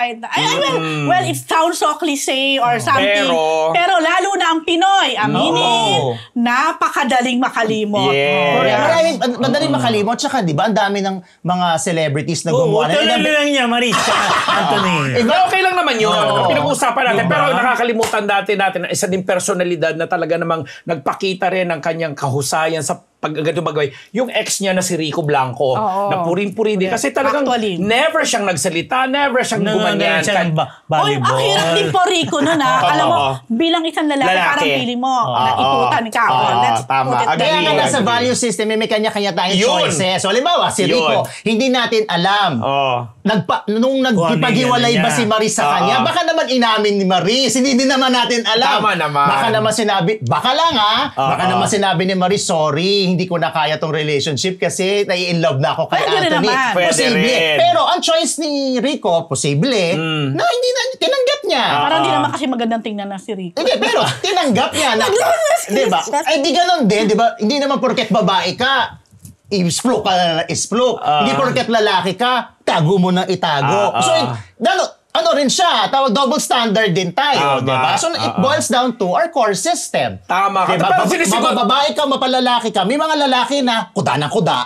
Well, it sounds so cliche or something. Pero lalo na ang Pinoy, aminin, napakadaling makalimot. Madaling makalimot. Tsaka, di ba, ang dami ng mga celebrities na gumawa. Tuloy lang niya, Maris, Anthony. Okay lang naman yun. Pinag-usapan natin. Pero nakakalimutan natin na isa din personalidad na talaga namang nagpakita rin ng kanyang kahusayan sa pagganto bagay. Yung ex niya na si Rico Blanco, na puring-puri din. Kasi talagang never siyang nagsalita, never siyang gumanyan. Ang hirap din po Rico nun Alam mo, bilang isang lalaki, parang feeling mo, naiputan ka. Tama. Kaya nga nasa value system, may kanya-kanya tayong choices. So, halimbawa, si Rico, hindi natin alam. Nung nagkipaghiwalay ba si Maris sa kanya, baka naman inamin ni Maris. Hindi din naman natin alam. Tama naman. Baka naman sinabi, baka naman sinabi ni Maris, sorry, hindi ko na kaya tong relationship kasi nai-inlove na ako kay Anthony. Posible. Pero ang choice ni Rico, posible, na hindi na tinanggap niya. Parang hindi naman kasi magandang tingnan na si Rico. Hindi, pero tinanggap niya. Diba? Ay, di ganon din. Diba? Hindi naman porket babae ka, i-sploke ka na i-sploke. Hindi porket lalaki ka, tago mo na itago. So, ano rin siya, double standard din tayo, diba? So, it boils down to our core system. Tama ka. Diba? Mababae ka, mapalalaki ka. May mga lalaki na kuda ng kuda.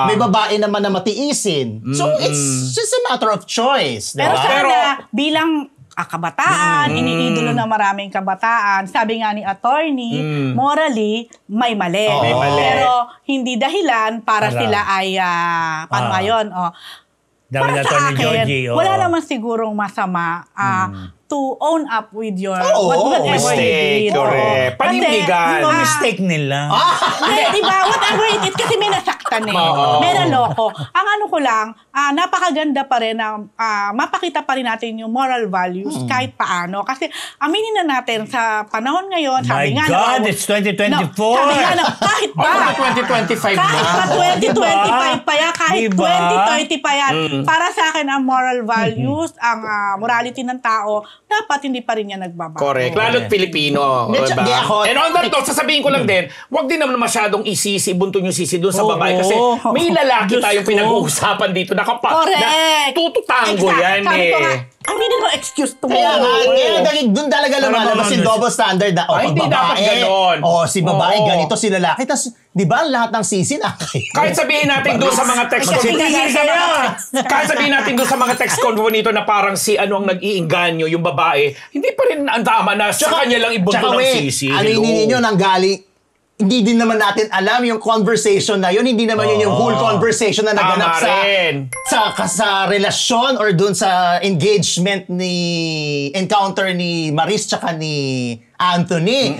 May babae naman na matiisin. So, it's just a matter of choice. Diba? Pero sana, bilang kabataan, iniidolo ng maraming kabataan, sabi nga ni attorney, morally, may mali. Pero hindi dahilan para sila ay, paano ngayon, para sa akin, wala naman sigurong masama to own up with your whatever mistake. you did. Correct. Panindigan. Yung mistake nila. Diba? Whatever it is, kasi may nasaktan may naloko. Ang ano ko lang, napakaganda pa rin na mapakita pa rin natin yung moral values kahit paano. Kasi aminin na natin sa panahon ngayon, sabi nga God, it's 2024. sabi nga na kahit pa. 2025 na. Kahit pa 2025 pa yan, kahit Diba? 2030 pa yan. Para sa akin, ang moral values, ang morality ng tao, dapat hindi pa rin yan nagbabago. Correct. Lalo't Pilipino. Medyo- Diba? di ako- And on that note, sasabihin ko lang din, wag din naman masyadong isisi, buntun yung sisi doon sa Oo. babae. Kasi may lalaki Diyos tayong ko. pinag-uusapan dito na Correct. tututango Exact. yan Sabi ko nga, eh. I need no excuse to Kaya nga, doon talaga lumalabas yung Ano ba, double standard na, Ay, pag hindi dapat babae, ganon. si babae, Oo. ganito si lalaki. Tapos, di ba, lahat ng sisi na Kahit sabihin natin doon sa mga text Kasi Tigil kayo! kahit sabihin natin doon sa mga text convo nito na parang si ano ang nag-iinganyo, yung babae, hindi pa rin ang tama na sa kanya lang ibunto ng sisi. ano Hello. yung ninyo nang galing, hindi din naman natin alam yung conversation na yun. Hindi naman yun yung whole conversation na naganap Tama rin. sa relasyon or dun sa engagement encounter ni Maris tsaka ni Anthony.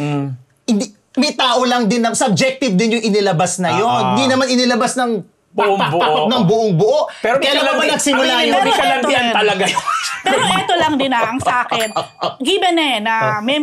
Hindi, may tao lang din, subjective din yung inilabas na yun. Hindi naman inilabas ng Buong buo. ng buong buo. Pero Kaya naman nagsimula aminin yun. mo, di ka lang Pero diyan ito talaga yun. Pero eto lang din ang sa akin. Given na may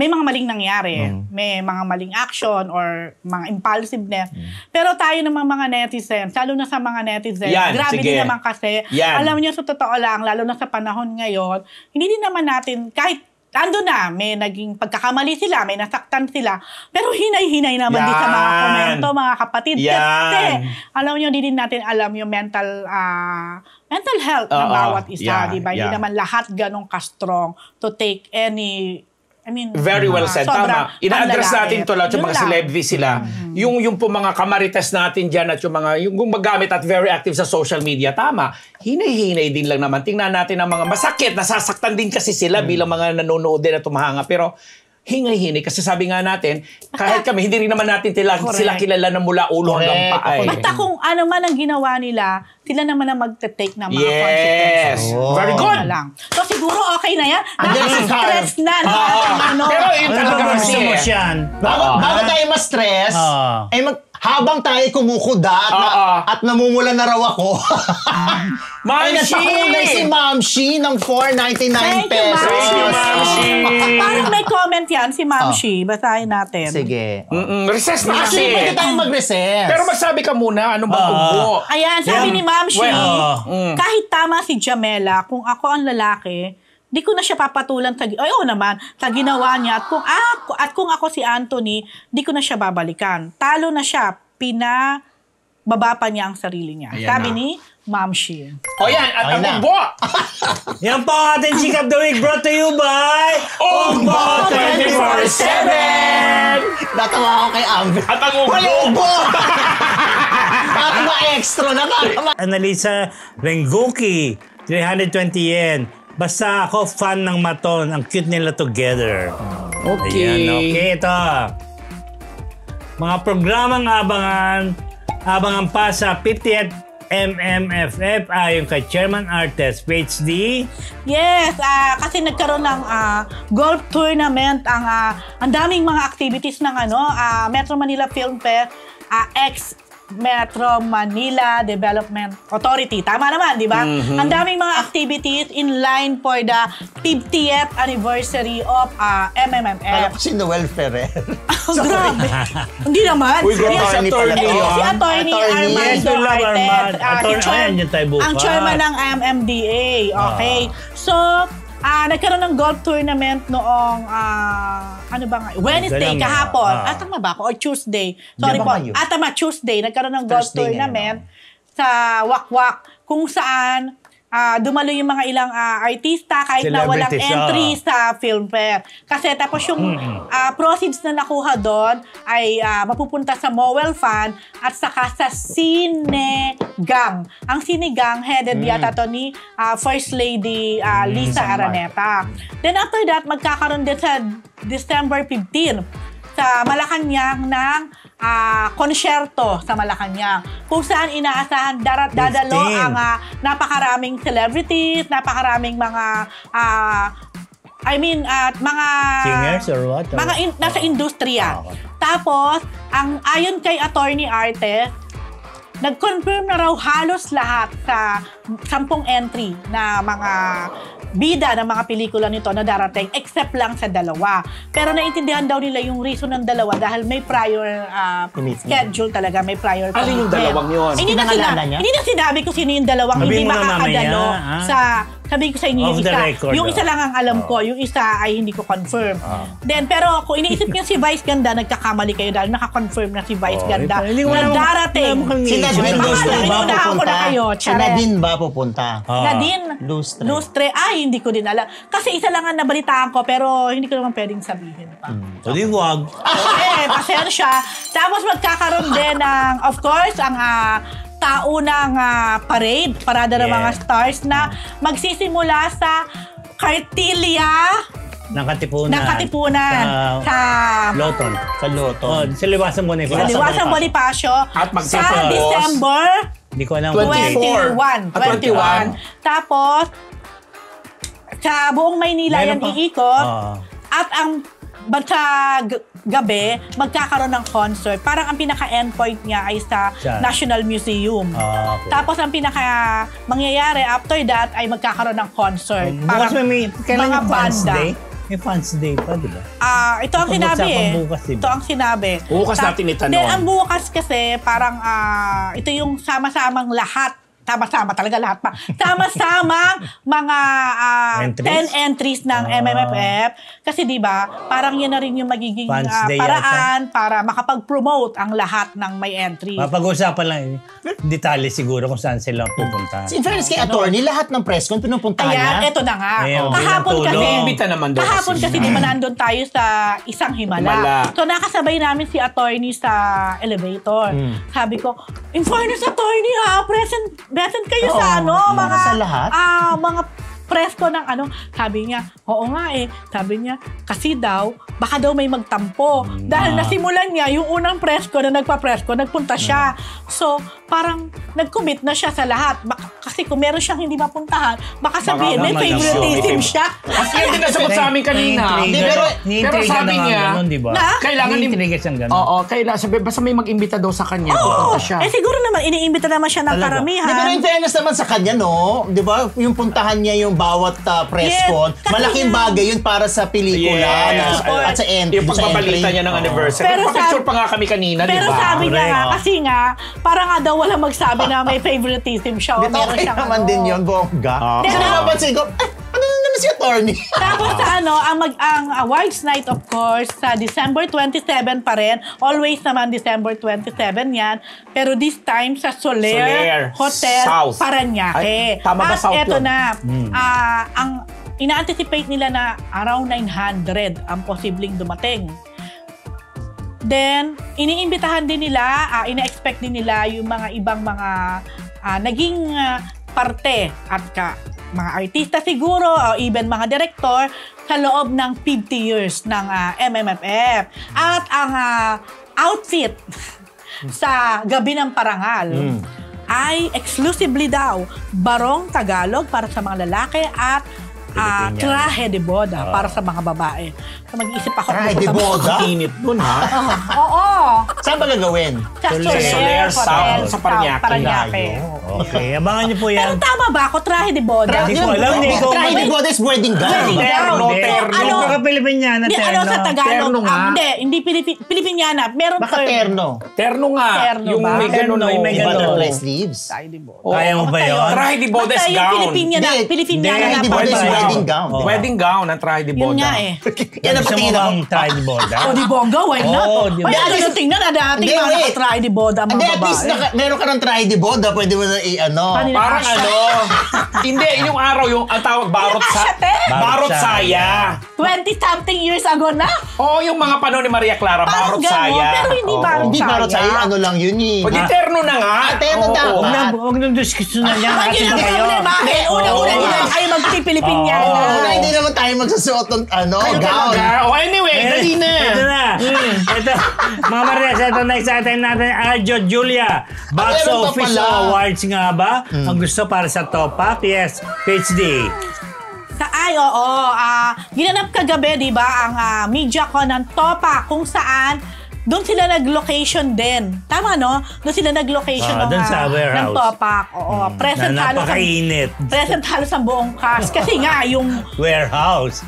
mga maling nangyari, may mga maling action or mga impulsiveness. Pero tayo namang mga netizens, lalo na sa mga netizens, Yan, grabe sige. din naman kasi. Yan. Alam niyo sa totoo lang, lalo na sa panahon ngayon, hindi din naman natin, kahit ando na, may naging pagkakamali sila, may nasaktan sila, pero hinay-hinay naman din sa mga Yan. komento, mga kapatid. Yan. Kasi, alam niyo, hindi din natin alam yung mental health ng Oo. bawat isa, Yeah, di ba? Hindi yeah. naman lahat ganong ka-strong to take any, Very well said. sobrang Tama. Ina-address panlalaki. natin ito lahat yung Yun mga lang. celebrity sila. Yung po mga kamarites natin dyan at yung mga yung gumagamit at very active sa social media. Tama. Hinay-hinay din lang naman. Tingnan natin ang mga masakit. Nasasaktan din kasi sila bilang mga nanonood din at tumahanga. Pero hingay-hinay. Kasi sabi nga natin, kahit kami, hindi rin naman natin sila kilala na mula ulo hanggang paa. Basta kung ano man ang ginawa nila, sila naman ang magte-take ng mga Yes. consequences. Very good. Ano lang. So siguro okay na yan. Andiyan si Nakaka-stress na. Pero yun Ano talaga ba kasi gusto mo eh. siyan? Bago tayo ma-stress, habang tayo kumukuda at namumula na raw ako, ay nagpakulay si Ma'am Shi ng 4.99 Thank you, pesos. Ma'am Shi. Ma'am Shi. Parang may comment yan si Ma'am Shi. Basahin natin. Sige. Recess na kasi. Actually, pwede tayong mag-recess. Pero magsabi ka muna, ano bang ugbo? Ayan, sabi Yan. ni Ma'am Shi, Well, kahit tama si Jamela, kung ako ang lalaki, di ko na siya papatulan sa ginawa niya. At kung ako si Anthony, di ko na siya babalikan. Talo na siya, pinababa pa niya ang sarili niya. Ayan Sabi na. ni Ma'am Shi. O yan, at ang na. ugbo. Yan po ang ating Chick of the Week brought to you by Ugbo 24/7! Natawa ako kay Amber. At ang ugbo. Wala ubo! Parang ma-extra na ba? Annalisa Renguki, 320 yen. Basta ako fan ng Maton. Ang cute nila together. Okay. Ayan, okay. Ito. Mga programang abangan pa sa 50th MMFF ayon kay Chairman Artes, PhD. Yes, kasi nagkaroon ng golf tournament ang daming mga activities ng Metro Manila Film Fest, Metro Manila Development Authority. Tama naman, di ba? Ang daming mga activities in line for the 50th anniversary of MMFF. Kaya ko si Noel Ferrer. Grabe. Hindi naman. Uy, grabe, Yes, attorney pala to. Si Attorney Attorney. Yes, Armando we love Artet. Attorney. Ayan, yun tayo bukas. Ang chairman ng MMDA. Okay. So, nagkaroon ng golf tournament noong Wednesday Ganun, kahapon. Tama ba ako? Or Tuesday. Sorry Di po. ba kayo? Tama, Tuesday. Nagkaroon ng golf Thursday tournament sa Wakwak kung saan dumalo yung mga ilang artista kahit na walang Celebrities, entry sa film fair. Kasi tapos yung proceeds na nakuha doon ay mapupunta sa Mowel Fund at saka sa Cinegang. Ang Cinegang headed yata to ni First Lady Lisa Araneta. Then after that, magkakaroon din sa December 15 sa Malacanang ng konsyerto sa Malacanang kung saan inaasahan dadalo 15. ang napakaraming celebrities, napakaraming mga mga Singers or what? Or- nasa industriya. Okay. Tapos, ayon kay Attorney Artes, nag-confirm na raw halos lahat sa 10 entry na mga bida ng mga pelikula nito na darating except lang sa dalawa. Pero naintindihan daw nila yung reason ng dalawa dahil may prior schedule talaga, may prior Alin yung dalawang yun? Hindi na sinabi ko sino yung dalawang Sabihin hindi mo na makakadalo mamaya, sa sabi ko sa inyo Off yung the isa. record, Yung isa lang ang alam ko, yung isa ay hindi ko confirm. Then pero kung iniisip niyo si Vice Ganda, nagkakamali kayo dahil naka-confirm na si Vice Ganda hindi ko na alam- darating. Si Nadine Lustre ba Inunahan ko pupunta? na kayo, Si charet. Nadine ba pupunta? Nadine Lustre. Ay, hindi ko din alam. Kasi isa lang ang nabalitaan ko pero hindi ko naman pwedeng sabihin pa. So, di wag. Pasensya. Tapos magkakaroon din ng, of course, ang taunang parada ng mga stars na magsisimula sa Cartilla Ng Katipunan. ng Katipunan sa Loton. Sa Loto. Oh, sa Liwasang Bonifacio. Liwasang Bonifacio At sa magtapos, December Hindi ko alam. 24. 21. Tapos sa buong Maynila Meron yan pa. iikot. At ang sa gabi, magkakaroon ng concert. Parang ang pinaka-endpoint niya ay sa Saan? National Museum. Okay. Tapos ang mangyayari after that ay magkakaroon ng concert. Bukas may kailan mga yung fans banda. day? May fans day pa, di ba? Ito ang sinabi Pag-uusapan bukas, diba? Ito ang sinabi. Bukas natin itanong. Then ang bukas kasi parang ito yung sama-samang lahat. Sama-sama talaga lahat pa. Sama-samang mga Entries? 10 entries ng MMFF. Kasi di ba parang yan na rin yung magiging Fans day paraan para makapag-promote ang lahat ng may entry. Mapag-usapan lang detalye siguro kung saan sila pupunta. In fairness kay attorney, lahat ng press con pinupuntahan Kaya, niya. eto na nga. Ayun, Kahapon bilang kasi, tulong. Imbita naman doon kahapon kasi kasi di ba nandun tayo sa isang Himala. himala. So nakasabay namin si attorney sa elevator. Sabi ko, in fairness attorney present kayo sa Oo, mga sa lahat. mga press ko ng sabi niya, oo nga sabi niya, kasi daw, baka daw may magtampo. Dahil nasimulan niya, yung unang press ko na nagpa-press ko, nagpunta siya. So, parang nag-commit na siya sa lahat. Kasi kung meron siyang hindi mapuntahan, baka sabihin, may naman favoritism siya. siya. Kasi yan din nasagot sa amin kanina. Hindi, pero sabi niya, kailangan ni siyang ganun. Oo, kailangan sabi, basta may mag-imbita daw sa kanya, pupunta siya. Siguro naman, iniimbita naman siya ng Talaga. karamihan. Di, pero in fairness naman sa kanya, no? Di ba? Yung puntahan niya yung bawat press Yes, con, kasi malaking nga. bagay yun para sa pelikula. Yes. At sa entry. Yung pagbabalita niya ng anniversary. Pero Pero picture pa nga kami kanina, di Pero ba? sabi niya nga, Correct. kasi nga, parang nga daw wala magsabi na may favoritism siya o Dito meron okay siyang naman din yun, bongga. Kasi Pero- napapansin ko, ano na naman si attorney? Tapos sa ang awards night of course, sa December 27 pa rin. Always naman December 27 yan. Pero this time sa Soler Hotel, South. Parañaque. Ay, tama ba At South eto yun? na, ang ina-anticipate nila na around 900 ang posibleng dumating. Then, iniimbitahan din nila, ina-expect din nila yung mga ibang mga naging parte at mga artista siguro o even mga director sa loob ng 50 years ng MMFF. At ang outfit sa Gabi ng Parangal ay exclusively daw barong Tagalog para sa mga lalaki at traje de boda para sa mga babae. So mag-iisip ako. Traje de boda? Ang init nun, ha? Oo. Saan ba gagawin? Sa Soler, Soler South, Hotel, sa Parañaque. Parañaque. Okay, abangan niyo po Pero yan. tama ba ako? Traje de boda? Hindi ko alam, hindi ko- Traje de boda is wedding gown. Wedding Terno, gown. terno. Ano? Baka Pilipiniana, Hindi, terno. sa Tagalog. Terno nga. Hindi Pilipiniana. Meron Baka terno. Terno nga. Terno yung ba? may ganun, Terno, yung may May ganun. butterfly sleeves. Traje de boda. Kaya mo ba yun? Traje de boda is Basta yung gown. Pilipiniana Hindi, na traje de boda is pa- wedding gown. Oh. Wedding gown ang traje de boda. Yun nga eh. Yan ang Gusto mo patingin ako. bang try the boda? O di bongga, why not? Oo, di ba? Ay, ano yung tingnan na dating Hindi, mga wait. nakatraje de boda ang Hindi, mga at least babae. meron ka ng traje de boda, pwede mo na i-ano. Kanina- Parang hindi, yung araw, yung ang tawag barot sa barot saya. 20-something years ago na. Oo, yung mga panahon ni Maria Clara, Parang barot gano'n, saya. pero hindi Oo. barot Hindi para sa'yo, ano lang yun eh. O di terno na nga. terno Oo. dapat. Huwag nang diskusyon na yan. Ay, Kasi yun ba ang kayo? problemahin. Una-una nila ay magpipilipinyana. Una, hindi naman tayo magsusuot ng gown. O anyway, dali na. Ito na. Ito, mga Marias, ito na excited natin. Arjo Julia. Box meron pa Office pala. Awards nga ba? Ang gusto para sa Topak? Yes, PhD. Ginanap kagabi, di ba, ang media con ng Topa kung saan doon sila nag-location din. Tama, no? Doon sila nag-location doon sa warehouse. ng Topak. Oo. Present Na napakainit. Present halos ang buong cast. Kasi nga, yung Warehouse.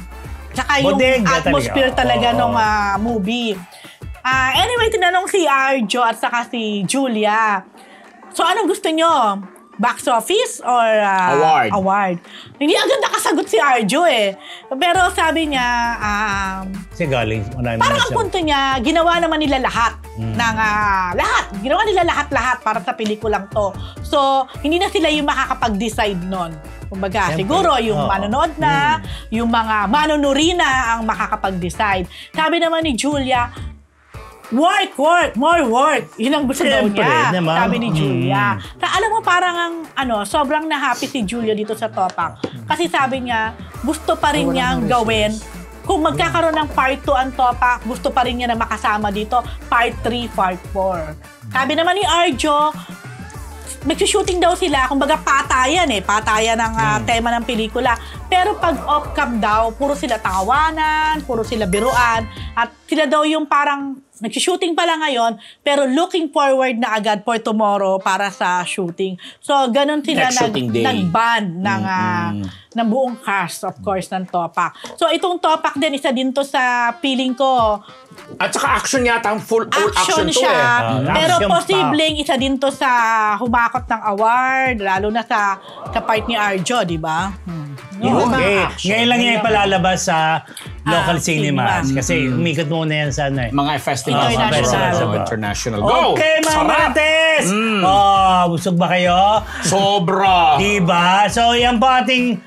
tsaka yung Bodega atmosphere talaga Oo. nung movie. Anyway, tinanong si Arjo at saka si Julia. So, anong gusto nyo? Box office or award? Hindi agad nakasagot si Arjo eh. Pero sabi niya, Kasi galing. parang ang punto niya, ginawa naman nila lahat. Lahat. Ginawa nila lahat-lahat para sa pelikulang to. So, hindi na sila yung makakapag-decide nun. Kumbaga, Siyempre. siguro yung Oo. manonood na, yung mga manunuri na ang makakapag-decide. Sabi naman ni Julia, work, more work. Yun ang gusto daw Siyempre, niya. naman. Sabi ni Julia. Alam mo, parang sobrang na-happy si Julia dito sa Topak. Kasi sabi niya, gusto pa rin niyang gawin. Kung magkakaroon ng part 2 ang Topak, gusto pa rin niya na makasama dito, part 3, part 4. Sabi naman ni Arjo, nagsushooting daw sila, kumbaga patayan ng tema ng pelikula. Pero pag off-cam daw, puro sila tawanan, puro sila biruan, at sila daw yung parang nagsushooting pala ngayon, pero looking forward na agad for tomorrow para sa shooting. So, ganun sila Next shooting day. nag-band ng buong cast, of course, ng Topak. So, itong Topak din, isa din to sa feeling ko, At saka action yata, full action to siya, pero action posibleng isa din to sa humakot ng award, lalo na sa part ni Arjo, di ba? Okay. Ngayon lang yan ipalalabas sa local cinemas. cinemas. Kasi umikot muna yan sa mga festivals. International. International. Go! Okay, mga Sarap! Marites! Busog ba kayo? Sobra! Diba? So, yan po ating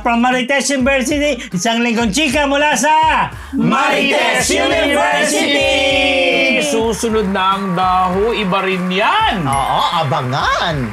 from Marites University, isang linggong chika mula sa Marites University! Susunod na ang daho, iba rin yan! Oo, abangan.